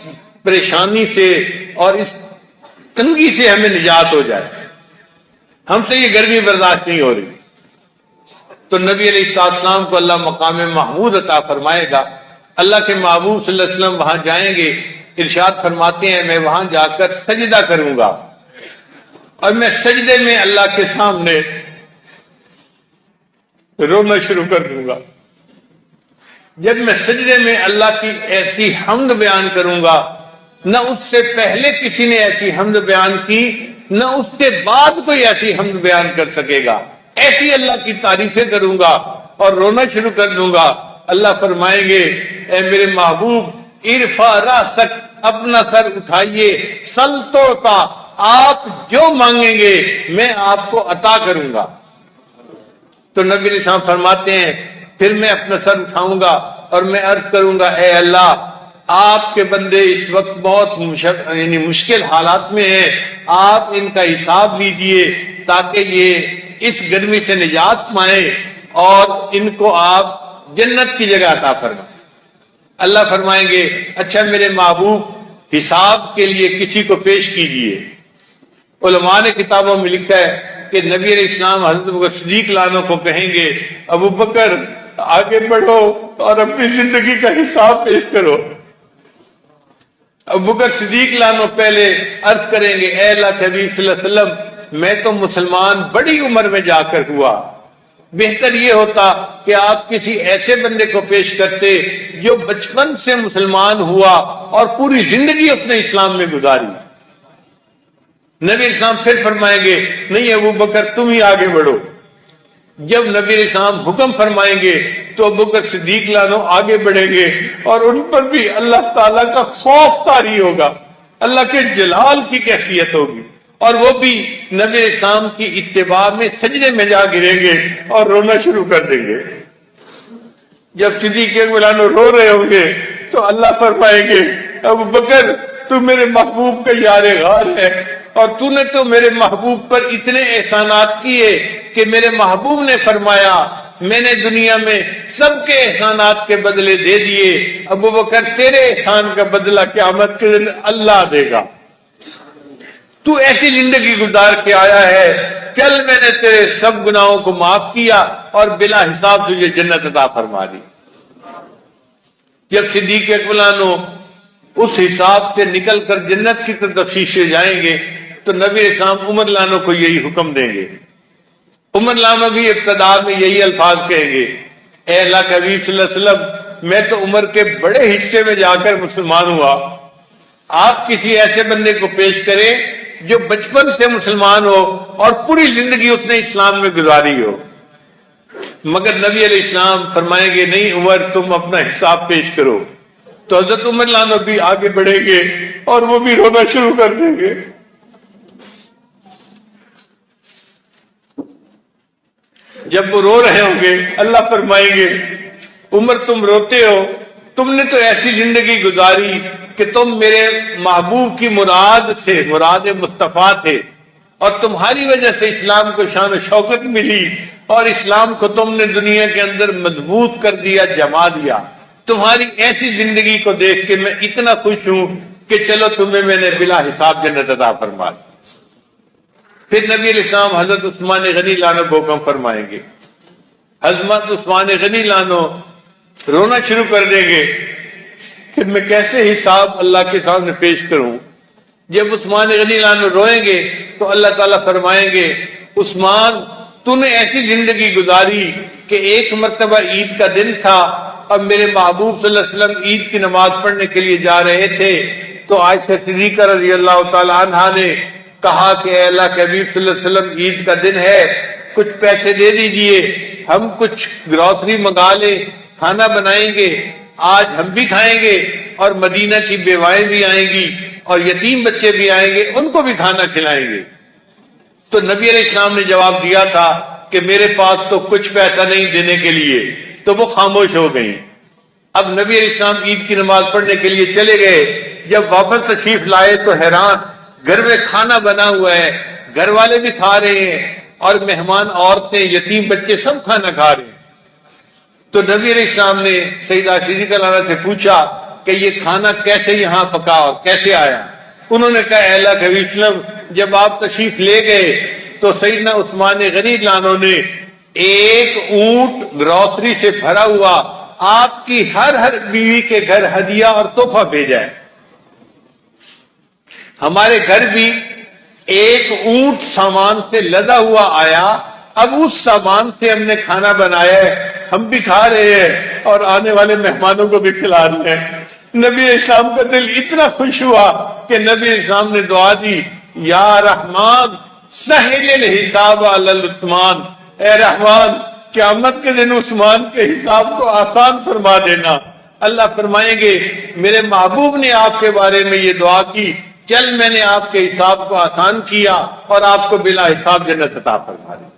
پریشانی سے اور اس تنگی سے ہمیں نجات ہو جائے، ہم سے یہ گرمی برداشت نہیں ہو رہی۔ تو نبی علیہ السلام کو اللہ مقام محمود عطا فرمائے گا۔ اللہ کے محبوب صلی اللہ علیہ وسلم وہاں جائیں گے، ارشاد فرماتے ہیں میں وہاں جا کر سجدہ کروں گا، اور میں سجدے میں اللہ کے سامنے رونا شروع کر دوں گا۔ جب میں سجدے میں اللہ کی ایسی حمد بیان کروں گا، نہ اس سے پہلے کسی نے ایسی حمد بیان کی، نہ اس کے بعد کوئی ایسی حمد بیان کر سکے گا، ایسی اللہ کی تعریفیں کروں گا اور رونا شروع کر دوں گا۔ اللہ فرمائیں گے اے میرے محبوب، ارفع رأسک، اپنا سر اٹھائیے، سل توتا، آپ جو مانگیں گے میں آپ کو عطا کروں گا۔ تو نبی علیہ السلام فرماتے ہیں پھر میں اپنا سر اٹھاؤں گا اور میں عرض کروں گا اے اللہ، آپ کے بندے اس وقت بہت مشکل حالات میں ہیں، آپ ان کا حساب لیجئے تاکہ یہ اس گرمی سے نجات پائیں اور ان کو آپ جنت کی جگہ عطا فرمائیں۔ اللہ فرمائیں گے اچھا میرے محبوب، حساب کے لیے کسی کو پیش کیجئے۔ علماء نے کتابوں میں لکھا ہے کہ نبی علیہ السلام حضرت ابوبکر صدیق لانوں کو کہیں گے ابو بکر آگے بڑھو اور اپنی زندگی کا حساب پیش کرو۔ ابو بکر صدیق لانو پہلے عرض کریں گے اے اللہ کے حبیب صلی اللہ علیہ وسلم میں تو مسلمان بڑی عمر میں جا کر ہوا، بہتر یہ ہوتا کہ آپ کسی ایسے بندے کو پیش کرتے جو بچپن سے مسلمان ہوا اور پوری زندگی اس نے اسلام میں گزاری۔ نبی اسلام پھر فرمائیں گے نہیں ابو بکر تم ہی آگے بڑھو۔ جب نبی اسلام حکم فرمائیں گے تو ابو بکر صدیق لانو آگے بڑھیں گے اور ان پر بھی اللہ تعالیٰ کا خوف طاری ہوگا، اللہ کے جلال کی کیفیت ہوگی، اور وہ بھی نبی اسلام کی اتباع میں سجدے میں جا گریں گے اور رونا شروع کر دیں گے۔ جب صدیق اکبر لانو رو رہے ہوں گے تو اللہ فرمائیں گے ابو بکر تو میرے محبوب کا یار غار ہے، اور تو نے تو میرے محبوب پر اتنے احسانات کیے کہ میرے محبوب نے فرمایا میں نے دنیا میں سب کے احسانات کے بدلے دے دیے، ابو بکر تیرے احسان کا بدلہ قیامت کے دن اللہ دے گا۔ تو ایسی زندگی گزار کے آیا ہے، چل میں نے تیرے سب گناہوں کو معاف کیا اور بلا حساب تجھے جنت عطا فرما دی۔ جب صدیق اکبر لانو اس حساب سے نکل کر جنت کی طرف شیشے جائیں گے تو نبی اسلام عمر لانو کو یہی حکم دیں گے۔ عمر لانو بھی ابتدا میں یہی الفاظ کہیں گے اے اللہ کے حبیب صلی اللہ علیہ وسلم میں تو عمر کے بڑے حصے میں جا کر مسلمان ہوا، آپ کسی ایسے بندے کو پیش کریں جو بچپن سے مسلمان ہو اور پوری زندگی اس نے اسلام میں گزاری ہو۔ مگر نبی علیہ السلام فرمائیں گے نہیں عمر تم اپنا حساب پیش کرو، تو حضرت عمر لانو بھی آگے بڑھیں گے اور وہ بھی رونا شروع کر دیں گے۔ جب وہ رو رہے ہوں گے اللہ فرمائیں گے عمر تم روتے ہو، تم نے تو ایسی زندگی گزاری کہ تم میرے محبوب کی مراد تھے، مراد مصطفیٰ تھے، اور تمہاری وجہ سے اسلام کو شان و شوکت ملی اور اسلام کو تم نے دنیا کے اندر مضبوط کر دیا، جما دیا۔ تمہاری ایسی زندگی کو دیکھ کے میں اتنا خوش ہوں کہ چلو تمہیں میں نے بلا حساب جنت عطا فرما دی۔ پھر نبی علیہ السلام حضرت عثمان غنی لانو کو حکم فرمائیں گے، حضرت عثمان غنی لانو رونا شروع کر دیں گے کہ میں کیسے حساب اللہ کے سامنے پیش کروں۔ جب عثمان غنی لانو روئیں گے تو اللہ تعالیٰ فرمائیں گے عثمان تو نے ایسی زندگی گزاری کہ ایک مرتبہ عید کا دن تھا اور میرے محبوب صلی اللہ علیہ وسلم عید کی نماز پڑھنے کے لیے جا رہے تھے تو عائشہ صدیقہ رضی اللہ تعالی عنہا نے کہا کہ اے اللہ کے حبیب صلی اللہ علیہ وسلم عید کا دن ہے، کچھ پیسے دے دیجئے، ہم کچھ گروسری منگا لیں، کھانا بنائیں گے، آج ہم بھی کھائیں گے اور مدینہ کی بیوائیں بھی آئیں گی اور یتیم بچے بھی آئیں گے، ان کو بھی کھانا کھلائیں گے۔ تو نبی علیہ السلام نے جواب دیا تھا کہ میرے پاس تو کچھ پیسہ نہیں دینے کے لیے، تو وہ خاموش ہو گئی۔ اب نبی علیہ السلام عید کی نماز پڑھنے کے لیے چلے گئے، جب واپس تشریف لائے تو حیران، گھر میں کھانا بنا ہوا ہے، گھر والے بھی کھا رہے ہیں اور مہمان عورتیں یتیم بچے سب کھانا کھا رہے ہیں۔ تو نبی علیہ السلام نے سیدہ صدیقہ عنہا سے پوچھا کہ یہ کھانا کیسے یہاں پکا اور کیسے آیا؟ انہوں نے کہا اے اللہ کے حبیب صلی اللہ علیہ وسلم جب آپ تشریف لے گئے تو سیدنا عثمان غنی لانو نے ایک اونٹ گروسری سے بھرا ہوا آپ کی ہر بیوی کے گھر ہدیہ اور تحفہ بھیجا ہے۔ ہمارے گھر بھی ایک اونٹ سامان سے لدا ہوا آیا، اب اس سامان سے ہم نے کھانا بنایا ہے، ہم بھی کھا رہے ہیں اور آنے والے مہمانوں کو بھی کھلا رہے ہیں۔ نبی اسلام کا دل اتنا خوش ہوا کہ نبی اسلام نے دعا دی یا رحمان سہل الحساب علی عثمان، اے رحمان قیامت کے دن عثمان کے حساب کو آسان فرما دینا۔ اللہ فرمائیں گے میرے محبوب نے آپ کے بارے میں یہ دعا کی، چل میں نے آپ کے حساب کو آسان کیا اور آپ کو بلا حساب جنت عطا فرما دی۔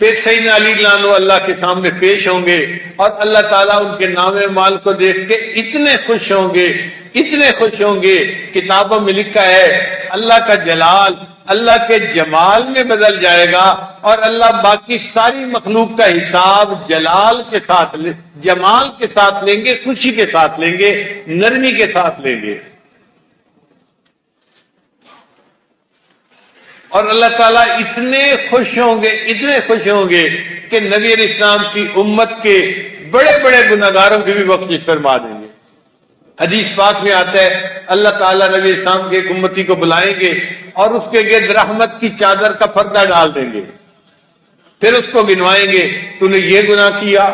پھر سیدنا علی لانو اللہ کے سامنے پیش ہوں گے اور اللہ تعالیٰ ان کے نام مال کو دیکھ کے اتنے خوش ہوں گے، اتنے خوش ہوں گے، کتابوں میں لکھا ہے اللہ کا جلال اللہ کے جمال میں بدل جائے گا اور اللہ باقی ساری مخلوق کا حساب جلال کے ساتھ جمال کے ساتھ لیں گے، خوشی کے ساتھ لیں گے، نرمی کے ساتھ لیں گے۔ اور اللہ تعالیٰ اتنے خوش ہوں گے، اتنے خوش ہوں گے کہ نبی علیہ السلام کی امت کے بڑے بڑے گناہگاروں کی بھی بخشش فرما دیں گے۔ حدیث پاک میں آتا ہے اللہ تعالیٰ نبی اسلام کے ایک امتی کو بلائیں گے اور اس کے گرد رحمت کی چادر کا پردہ ڈال دیں گے، پھر اس کو گنوائیں گے، تو نے یہ گناہ کیا،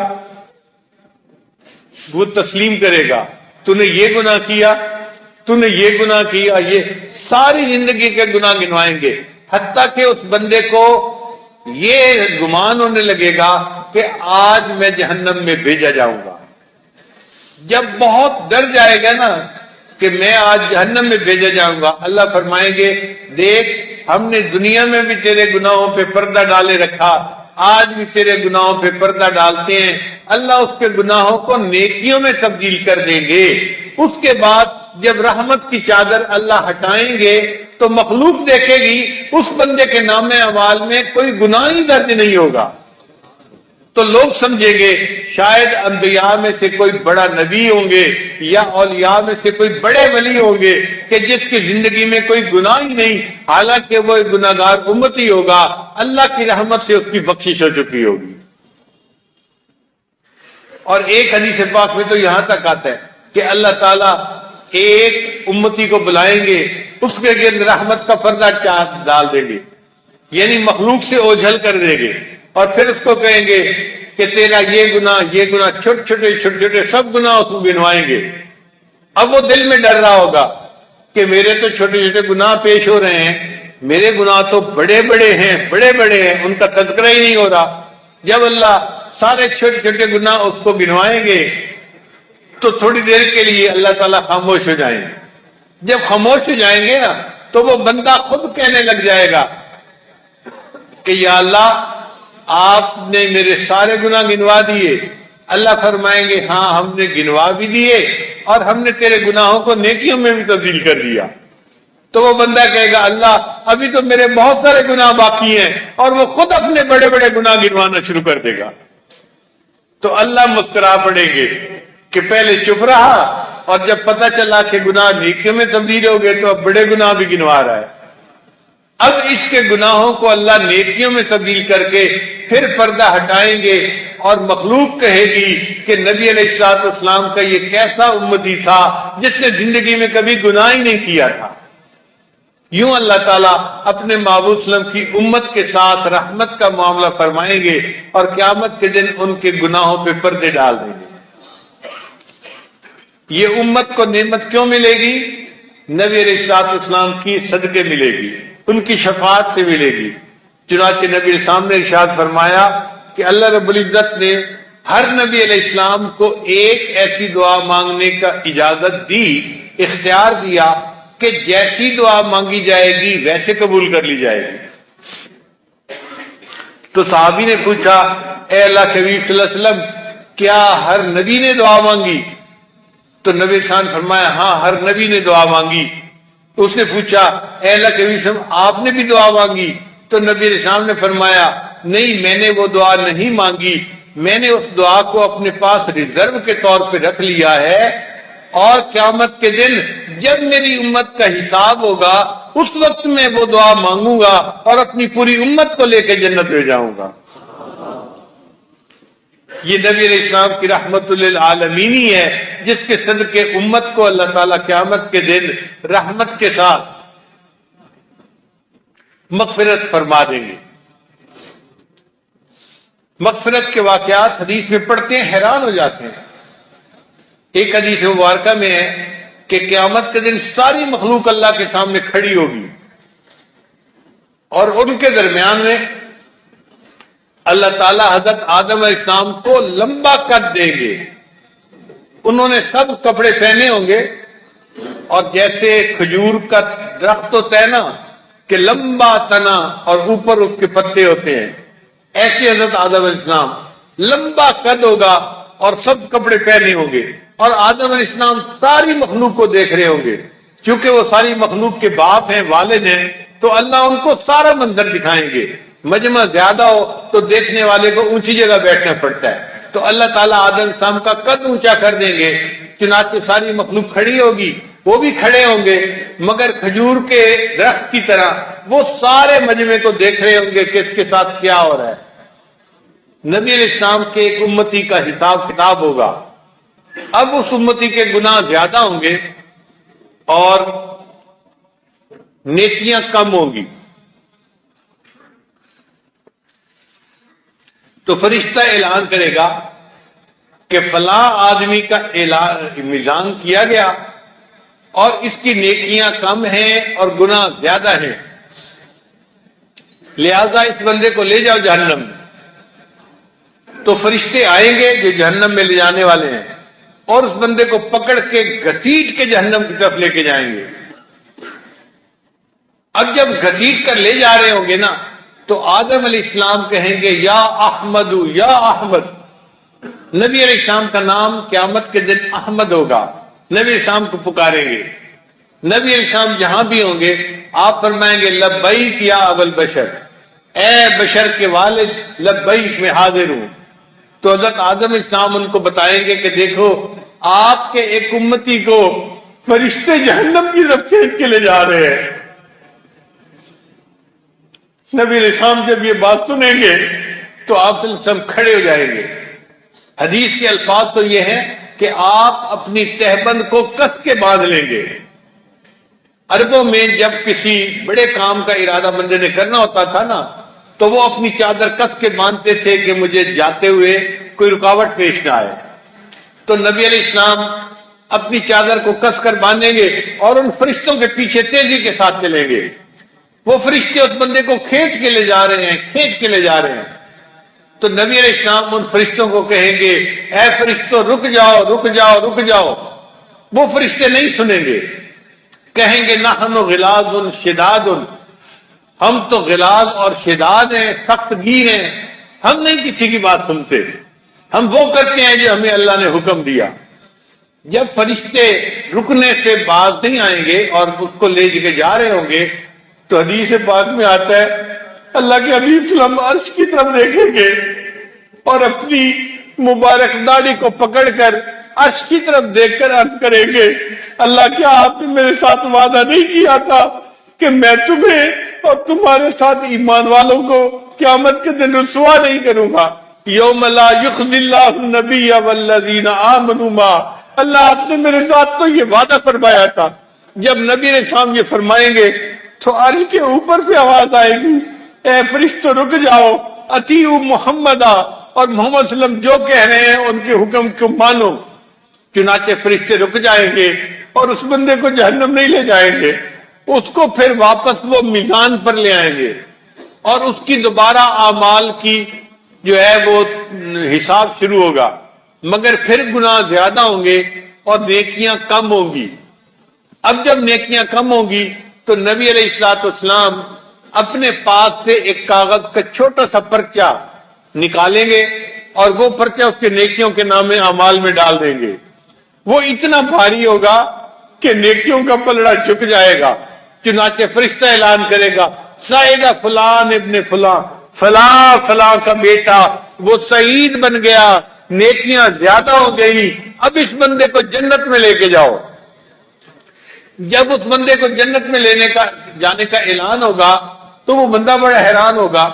وہ تسلیم کرے گا، تو نے یہ گناہ کیا، تو نے یہ گناہ کیا، یہ ساری زندگی کے گناہ گنوائیں گے، حتیٰ کہ اس بندے کو یہ گمان ہونے لگے گا کہ آج میں جہنم میں بھیجا جاؤں گا۔ جب بہت ڈر جائے گا نا کہ میں آج جہنم میں بھیجا جاؤں گا، اللہ فرمائیں گے دیکھ ہم نے دنیا میں بھی تیرے گناہوں پہ پردہ ڈالے رکھا، آج بھی تیرے گناہوں پہ پردہ ڈالتے ہیں، اللہ اس کے گناہوں کو نیکیوں میں تبدیل کر دیں گے۔ اس کے بعد جب رحمت کی چادر اللہ ہٹائیں گے تو مخلوق دیکھے گی اس بندے کے نام اعمال میں کوئی گناہ ہی درج نہیں ہوگا، تو لوگ سمجھیں گے شاید انبیاء میں سے کوئی بڑا نبی ہوں گے یا اولیاء میں سے کوئی بڑے ولی ہوں گے کہ جس کی زندگی میں کوئی گناہ ہی نہیں، حالانکہ وہ ایک گناہگار امتی ہوگا، اللہ کی رحمت سے اس کی بخشش ہو چکی ہوگی۔ اور ایک حدیث پاک میں تو یہاں تک آتا ہے کہ اللہ تعالیٰ ایک امتی کو بلائیں گے، اس کے گرد رحمت کا پردہ ڈال دیں گے، یعنی مخلوق سے اوجھل کر دیں گے، اور پھر اس کو کہیں گے کہ تیرا یہ گناہ چھوٹے چھوٹے سب گناہ اس کو گنوائیں گے۔ اب وہ دل میں ڈر رہا ہوگا کہ میرے تو چھوٹے چھوٹے گناہ پیش ہو رہے ہیں، میرے گناہ تو بڑے بڑے ہیں، ان کا تذکرہ ہی نہیں ہو رہا۔ جب اللہ سارے چھوٹے چھوٹے گناہ اس کو گنوائیں گے تو تھوڑی دیر کے لیے اللہ تعالیٰ خاموش ہو جائیں گے۔ جب خاموش ہو جائیں گے نا تو وہ بندہ خود کہنے لگ جائے گا کہ یا اللہ آپ نے میرے سارے گناہ گنوا دیے۔ اللہ فرمائیں گے ہاں ہم نے گنوا بھی دیے اور ہم نے تیرے گناہوں کو نیکیوں میں بھی تبدیل کر دیا۔ تو وہ بندہ کہے گا اللہ ابھی تو میرے بہت سارے گناہ باقی ہیں، اور وہ خود اپنے بڑے بڑے گناہ گنوانا شروع کر دے گا۔ تو اللہ مسکرا پڑیں گے کہ پہلے چپ رہا اور جب پتہ چلا کہ گناہ نیکیوں میں تبدیل ہو گئے تو اب بڑے گناہ بھی گنوا رہا ہے۔ اب اس کے گناہوں کو اللہ نیکیوں میں تبدیل کر کے پھر پردہ ہٹائیں گے، اور مخلوق کہے گی کہ نبی علیہ الصلوۃ والسلام کا یہ کیسا امتی تھا جس نے زندگی میں کبھی گناہ ہی نہیں کیا تھا۔ یوں اللہ تعالیٰ اپنے محبوب صلی اللہ علیہ وسلم کی امت کے ساتھ رحمت کا معاملہ فرمائیں گے اور قیامت کے دن ان کے گناہوں پہ پردے ڈال دیں گے۔ یہ امت کو نعمت کیوں ملے گی؟ نبی علیہ الصلوۃ والسلام کی صدقے ملے گی، ان کی شفاعت سے ملے گی۔ چنانچہ نبی علیہ السلام نے ارشاد فرمایا کہ اللہ رب العزت نے ہر نبی علیہ السلام کو ایک ایسی دعا مانگنے کا اجازت دی، اختیار دیا کہ جیسی دعا مانگی جائے گی ویسے قبول کر لی جائے گی۔ تو صحابی نے پوچھا اے اللہ کے حبیب صلی اللہ علیہ وسلم کیا ہر نبی نے دعا مانگی؟ تو نبی شان فرمایا ہاں ہر نبی نے دعا مانگی۔ تو اس نے پوچھا اے اللہ کے حبیب صلی اللہ علیہ وسلم آپ نے بھی دعا مانگی؟ تو نبی علیہ السلام نے فرمایا نہیں میں نے وہ دعا نہیں مانگی، میں نے اس دعا کو اپنے پاس ریزرو کے طور پہ رکھ لیا ہے، اور قیامت کے دن جب میری امت کا حساب ہوگا اس وقت میں وہ دعا مانگوں گا اور اپنی پوری امت کو لے کے جنت میں جاؤں گا۔ یہ نبی علیہ السلام کی رحمت للعالمین ہی ہے جس کے صدقے امت کو اللہ تعالیٰ قیامت کے دن رحمت کے ساتھ مغفرت فرما دیں گے۔ مغفرت کے واقعات حدیث میں پڑھتے ہیں حیران ہو جاتے ہیں۔ ایک حدیث مبارکہ میں ہے کہ قیامت کے دن ساری مخلوق اللہ کے سامنے کھڑی ہوگی اور ان کے درمیان میں اللہ تعالیٰ حضرت آدم علیہ السلام کو لمبا قد دیں گے۔ انہوں نے سب کپڑے پہنے ہوں گے اور جیسے کھجور کا درخت ہوتا ہے نا کہ لمبا تنا اور اوپر اس کے پتے ہوتے ہیں، ایسے حضرت آدم علیہ السلام لمبا قد ہوگا اور سب کپڑے پہنے ہوں گے، اور آدم علیہ السلام ساری مخلوق کو دیکھ رہے ہوں گے، کیونکہ وہ ساری مخلوق کے باپ ہیں، والد ہیں، تو اللہ ان کو سارا منظر دکھائیں گے۔ مجمع زیادہ ہو تو دیکھنے والے کو اونچی جگہ بیٹھنا پڑتا ہے، تو اللہ تعالیٰ آدم علیہ السلام کا قد اونچا کر دیں گے، چنانچہ ساری مخلوق کھڑی ہوگی، وہ بھی کھڑے ہوں گے، مگر کھجور کے درخت کی طرح وہ سارے مجمع کو دیکھ رہے ہوں گے کہ اس کے ساتھ کیا ہو رہا ہے۔ نبی علیہ السلام کے ایک امتی کا حساب کتاب ہوگا، اب اس امتی کے گناہ زیادہ ہوں گے اور نیکیاں کم ہوں گی. تو فرشتہ اعلان کرے گا کہ فلاں آدمی کا میزان کیا گیا اور اس کی نیکیاں کم ہیں اور گناہ زیادہ ہیں، لہذا اس بندے کو لے جاؤ جہنم میں. تو فرشتے آئیں گے جو جہنم میں لے جانے والے ہیں اور اس بندے کو پکڑ کے گھسیٹ کے جہنم کی طرف لے کے جائیں گے. اب جب گھسیٹ کر لے جا رہے ہوں گے نا تو آدم علیہ السلام کہیں گے یا احمد یا احمد. نبی علیہ السلام کا نام قیامت کے دن احمد ہوگا. نبی علیہ السلام کو پکاریں گے. نبی علیہ السلام جہاں بھی ہوں گے آپ فرمائیں گے لبیک یا ابو البشر، اے بشر کے والد لبیک میں حاضر ہوں. تو حضرت آدم علیہ السلام ان کو بتائیں گے کہ دیکھو آپ کے ایک امتی کو فرشتے جہنم کی طرف کھینچ کے لے جا رہے ہیں. نبی علیہ السلام جب یہ بات سنیں گے تو آپ صلی اللہ علیہ وسلم کھڑے ہو جائیں گے. حدیث کے الفاظ تو یہ ہیں کہ آپ اپنی تہبند کو کس کے باندھ لیں گے. عربوں میں جب کسی بڑے کام کا ارادہ بندے نے کرنا ہوتا تھا نا تو وہ اپنی چادر کس کے باندھتے تھے کہ مجھے جاتے ہوئے کوئی رکاوٹ پیش نہ آئے. تو نبی علیہ السلام اپنی چادر کو کس کر باندھیں گے اور ان فرشتوں کے پیچھے تیزی کے ساتھ چلیں گے. وہ فرشتے اس بندے کو کھینچ کے لے جا رہے ہیں، کھینچ کے لے جا رہے ہیں. تو نبی علیہ السلام ان فرشتوں کو کہیں گے اے فرشتوں رک جاؤ رک جاؤ رک جاؤ. وہ فرشتے نہیں سنیں گے، کہیں گے نحن غلاظ شداد، ہم تو غلاظ اور شداد ہیں، سخت گیر ہیں، ہم نہیں کسی کی بات سنتے، ہم وہ کرتے ہیں جو ہمیں اللہ نے حکم دیا. جب فرشتے رکنے سے باز نہیں آئیں گے اور اس کو لے کے جا رہے ہوں گے تو حدیث پاک میں آتا ہے اللہ کے حبیب صلی اللہ علیہ وسلم عرش کی طرف دیکھیں گے اور اپنی مبارک داڑھی کو پکڑ کر عرش کی طرف دیکھ کر عرض کریں گے اللہ کیا آپ نے میرے ساتھ وعدہ نہیں کیا تھا کہ میں تمہیں اور تمہارے ساتھ ایمان والوں کو قیامت کے دن رسوا نہیں کروں گا. یوم لا یخزی اللہ النبی والذین آمنوا معہ. اللہ آپ نے میرے ساتھ تو یہ وعدہ فرمایا تھا. جب نبی علیہ السلام یہ فرمائیں گے تو عرش کے اوپر سے آواز آئے گی اے فرشتوں رک جاؤ اطیعوا محمدا، اور محمد صلی اللہ علیہ وسلم جو کہہ رہے ہیں ان کے حکم کو مانو. چنانچہ فرشتے رک جائیں گے اور اس بندے کو جہنم نہیں لے جائیں گے، اس کو پھر واپس وہ میزان پر لے آئیں گے اور اس کی دوبارہ اعمال کی جو ہے وہ حساب شروع ہوگا. مگر پھر گناہ زیادہ ہوں گے اور نیکیاں کم ہوں گی. اب جب نیکیاں کم ہوں گی تو نبی علیہ الصلوۃ والسلام اپنے پاس سے ایک کاغذ کا چھوٹا سا پرچہ نکالیں گے اور وہ پرچہ اس کے نیکیوں کے نام اعمال میں ڈال دیں گے. وہ اتنا بھاری ہوگا کہ نیکیوں کا پلڑا جھک جائے گا. چنانچہ فرشتہ اعلان کرے گا سعید فلان ابن فلان، فلاں فلاں کا بیٹا وہ سعید بن گیا، نیکیاں زیادہ ہو گئی، اب اس بندے کو جنت میں لے کے جاؤ. جب اس بندے کو جنت میں جانے کا اعلان ہوگا تو وہ بندہ بڑا حیران ہوگا.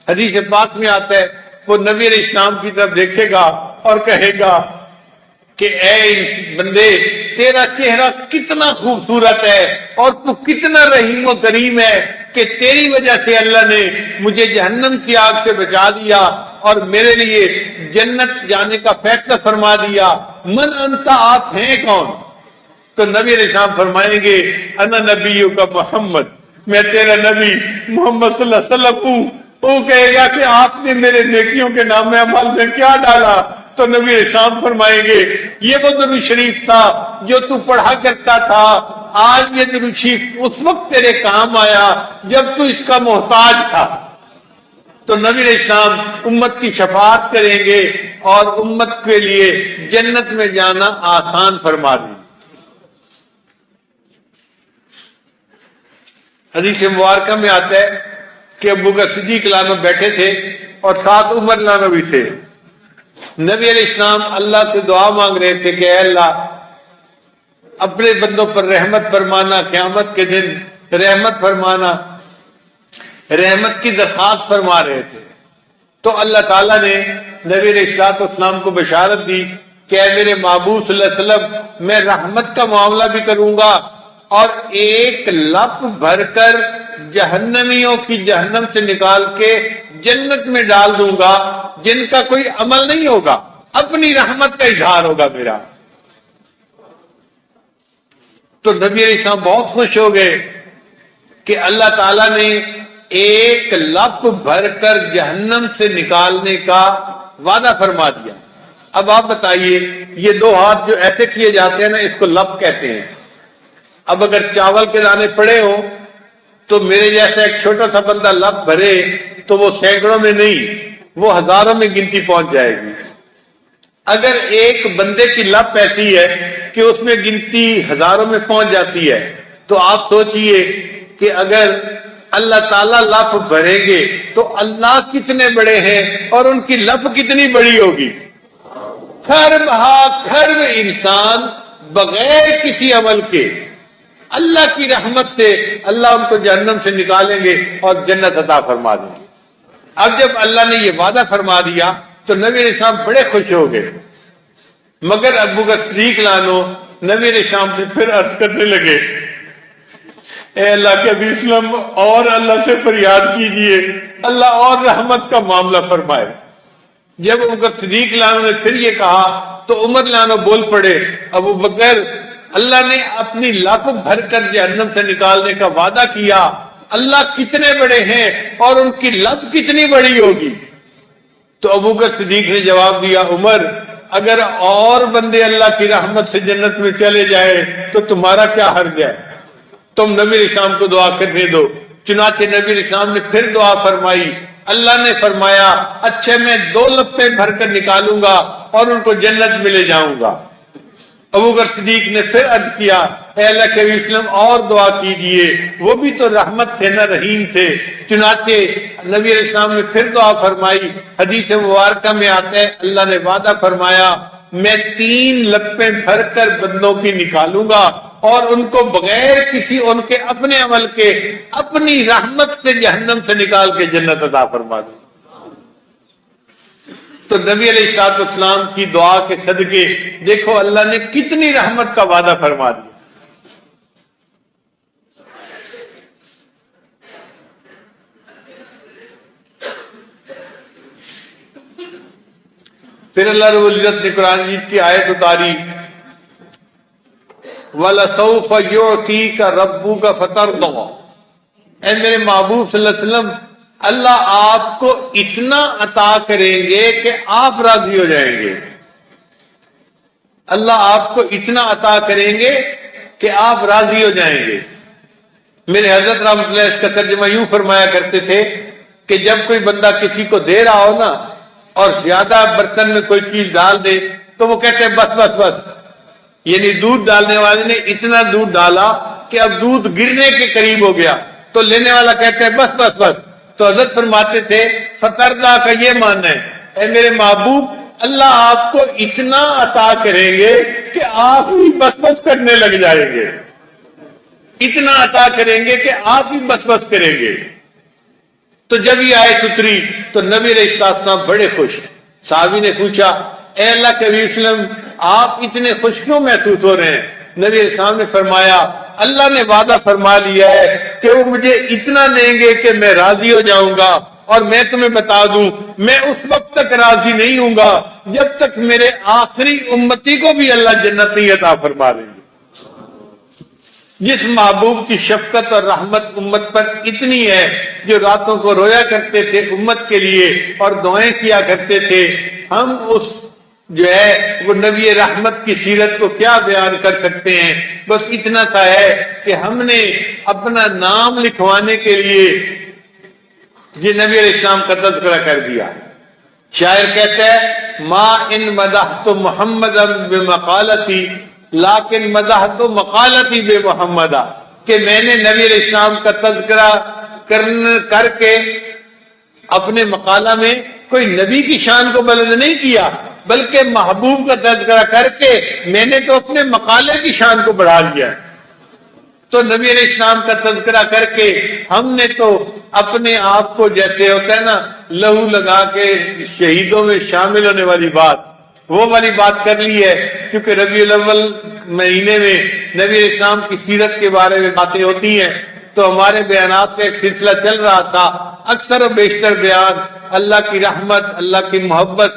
حدیث پاک میں آتا ہے وہ نبی علیہ السلام کی طرف دیکھے گا اور کہے گا کہ اے بندے تیرا چہرہ کتنا خوبصورت ہے اور تو کتنا رحیم و کریم ہے کہ تیری وجہ سے اللہ نے مجھے جہنم کی آگ سے بچا دیا اور میرے لیے جنت جانے کا فیصلہ فرما دیا. من انت، آپ ہیں کون؟ تو نبی علیہ السلام فرمائیں گے انا نبیوں کا محمد، میں تیرا نبی محمد صلی اللہ علیہ وسلم ہوں. وہ کہے گا کہ آپ نے میرے نیکیوں کے نام اعمال میں کیا ڈالا؟ تو نبی علیہ السلام فرمائیں گے یہ وہ درود شریف تھا جو تو پڑھا کرتا تھا، آج یہ درود شریف اس وقت تیرے کام آیا جب تو اس کا محتاج تھا. تو نبی علیہ السلام امت کی شفاعت کریں گے اور امت کے لیے جنت میں جانا آسان فرما دیں. حدیث مبارکہ میں آتا ہے کہ ابو بکر صدیق رضی اللہ عنہ بیٹھے تھے اور ساتھ عمر رضی اللہ عنہ بھی تھے. نبی علیہ السلام اللہ سے دعا مانگ رہے تھے کہ اے اللہ اپنے بندوں پر رحمت فرمانا، قیامت کے دن رحمت فرمانا، رحمت کی درخواست فرما رہے تھے. تو اللہ تعالیٰ نے نبی علیہ السلام کو بشارت دی کہ اے میرے محبوب صلی اللہ علیہ وسلم میں رحمت کا معاملہ بھی کروں گا اور ایک لپ بھر کر جہنمیوں کی جہنم سے نکال کے جنت میں ڈال دوں گا جن کا کوئی عمل نہیں ہوگا، اپنی رحمت کا اظہار ہوگا میرا۔ تو نبی علیہ السلام بہت خوش ہو گئے کہ اللہ تعالیٰ نے ایک لپ بھر کر جہنم سے نکالنے کا وعدہ فرما دیا۔ اب آپ بتائیے، یہ دو ہاتھ جو ایسے کیے جاتے ہیں نا، اس کو لپ کہتے ہیں۔ اب اگر چاول کے دانے پڑے ہوں تو میرے جیسا ایک چھوٹا سا بندہ لپ بھرے تو وہ سینکڑوں میں نہیں، وہ ہزاروں میں گنتی پہنچ جائے گی۔ اگر ایک بندے کی لپ ایسی ہے کہ اس میں گنتی ہزاروں میں پہنچ جاتی ہے، تو آپ سوچئے کہ اگر اللہ تعالیٰ لپ بھریں گے تو اللہ کتنے بڑے ہیں اور ان کی لپ کتنی بڑی ہوگی۔ خرب انسان بغیر کسی عمل کے اللہ کی رحمت سے اللہ ان کو جہنم سے نکالیں گے اور جنت عطا فرما دیں گے۔ اب جب اللہ نے یہ وعدہ فرما دیا تو نبی علیہ السلام بڑے خوش ہو گئے، مگر ابو بکر صدیق لانو نبی علیہ السلام سے پھر عرض کرنے لگے، اے اللہ کے نبی اسلام اور اللہ سے فریاد کیجئے، اللہ اور رحمت کا معاملہ فرمائے۔ جب ابو بکر صدیق لانو نے پھر یہ کہا تو عمر لانو بول پڑے، ابو بکر اللہ نے اپنی لپ بھر کر جہنم سے نکالنے کا وعدہ کیا، اللہ کتنے بڑے ہیں اور ان کی لپ کتنی بڑی ہوگی۔ تو ابو بکر صدیق نے جواب دیا، عمر اگر اور بندے اللہ کی رحمت سے جنت میں چلے جائے تو تمہارا کیا حرج ہے، تم نبی علیہ السلام کو دعا کرنے دو۔ چنانچہ نبی علیہ السلام نے پھر دعا فرمائی، اللہ نے فرمایا اچھا میں 2 لپیں بھر کر نکالوں گا اور ان کو جنت میں لے جاؤں گا۔ ابو بکر صدیق نے پھر عرض کیا، اے اللہ کے نبی وسلم اور دعا کیجئے، وہ بھی تو رحمت تھے نہ رحیم تھے۔ چنانچہ نبی علیہ السلام نے پھر دعا فرمائی۔ حدیث مبارکہ میں آتا ہے اللہ نے وعدہ فرمایا میں 3 لپیں بھر کر بندوں کی نکالوں گا اور ان کو بغیر کسی ان کے اپنے عمل کے اپنی رحمت سے جہنم سے نکال کے جنت عطا فرما دوں۔ تو نبی علیہ السلام کی دعا کے صدقے دیکھو اللہ نے کتنی رحمت کا وعدہ فرما دیا۔ پھر اللہ رب العزت نے قرآن مجید کی آیت اتاری، وَلَسَوْفَ يُعْتِيكَ رَبُّكَ فَتَرْضَىٰ، اے میرے محبوب صلی اللہ علیہ وسلم اللہ آپ کو اتنا عطا کریں گے کہ آپ راضی ہو جائیں گے۔ اللہ آپ کو اتنا عطا کریں گے کہ آپ راضی ہو جائیں گے۔ میرے حضرت رحمۃ اللہ اس کا ترجمہ یوں فرمایا کرتے تھے کہ جب کوئی بندہ کسی کو دے رہا ہو نا اور زیادہ برتن میں کوئی چیز ڈال دے تو وہ کہتے ہیں بس بس بس، یعنی دودھ ڈالنے والے نے اتنا دودھ ڈالا کہ اب دودھ گرنے کے قریب ہو گیا تو لینے والا کہتے ہیں بس بس بس۔ تو حضرت فرماتے تھے فتردا کا یہ معنی ہے، اے میرے محبوب اللہ آپ کو اتنا عطا کریں گے کہ آپ ہی بس بس کرنے لگ جائیں گے، اتنا عطا کریں گے کہ آپ ہی بس بس کریں گے۔ تو جب یہ آیت اتری تو نبی علیہ السلام بڑے خوش۔ صحابی نے پوچھا اے اللہ کے نبی صلی اللہ علیہ وسلم آپ اتنے خوش کیوں محسوس ہو رہے ہیں؟ نبی علیہ السلام نے فرمایا اللہ نے وعدہ فرما لیا ہے کہ وہ مجھے اتنا دیں گے کہ میں راضی ہو جاؤں گا، اور میں تمہیں بتا دوں میں اس وقت تک راضی نہیں ہوں گا جب تک میرے آخری امتی کو بھی اللہ جنت نہیں عطا فرما دیں گے۔ جس محبوب کی شفقت اور رحمت امت پر اتنی ہے، جو راتوں کو رویا کرتے تھے امت کے لیے اور دعائیں کیا کرتے تھے، ہم اس جو ہے وہ نبی رحمت کی سیرت کو کیا بیان کر سکتے ہیں؟ بس اتنا سا ہے کہ ہم نے اپنا نام لکھوانے کے لیے یہ نبی علیہ السلام کا تذکرہ کر دیا۔ شاعر کہتا ہے ما ان مدحت محمدا بمقالتی لیکن مدحت مقالتی بے محمدہ، کہ میں نے نبی علیہ السلام کا تذکرہ کر کے اپنے مقالہ میں کوئی نبی کی شان کو بلند نہیں کیا، بلکہ محبوب کا تذکرہ کر کے میں نے تو اپنے مقالے کی شان کو بڑھا لیا۔ تو نبی علیہ السلام کا تذکرہ کر کے ہم نے تو اپنے آپ کو، جیسے ہوتا ہے نا لہو لگا کے شہیدوں میں شامل ہونے والی بات، وہ والی بات کر لی ہے، کیونکہ ربیع الاول مہینے میں نبی علیہ السلام کی سیرت کے بارے میں باتیں ہوتی ہیں، تو ہمارے بیانات کا ایک سلسلہ چل رہا تھا، اکثر و بیشتر بیان اللہ کی رحمت، اللہ کی محبت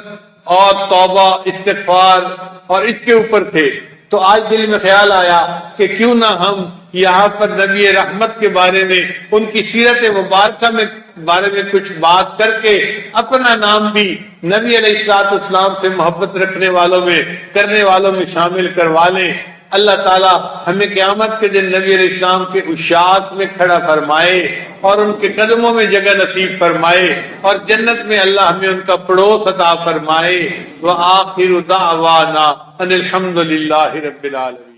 اور توبہ، استغفار اور اس کے اوپر تھے۔ تو آج دل میں خیال آیا کہ کیوں نہ ہم یہاں پر نبی رحمت کے بارے میں، ان کی سیرت مبارکہ میں بارے میں کچھ بات کر کے اپنا نام بھی نبی علیہ الصلوۃ والسلام سے محبت رکھنے والوں میں، کرنے والوں میں شامل کروا لیں۔ اللہ تعالیٰ ہمیں قیامت کے دن نبی علیہ السلام کے عشاق میں کھڑا فرمائے اور ان کے قدموں میں جگہ نصیب فرمائے، اور جنت میں اللہ ہمیں ان کا پڑوس عطا فرمائے۔ وآخر دعوانا ان الحمد للہ رب العالمین۔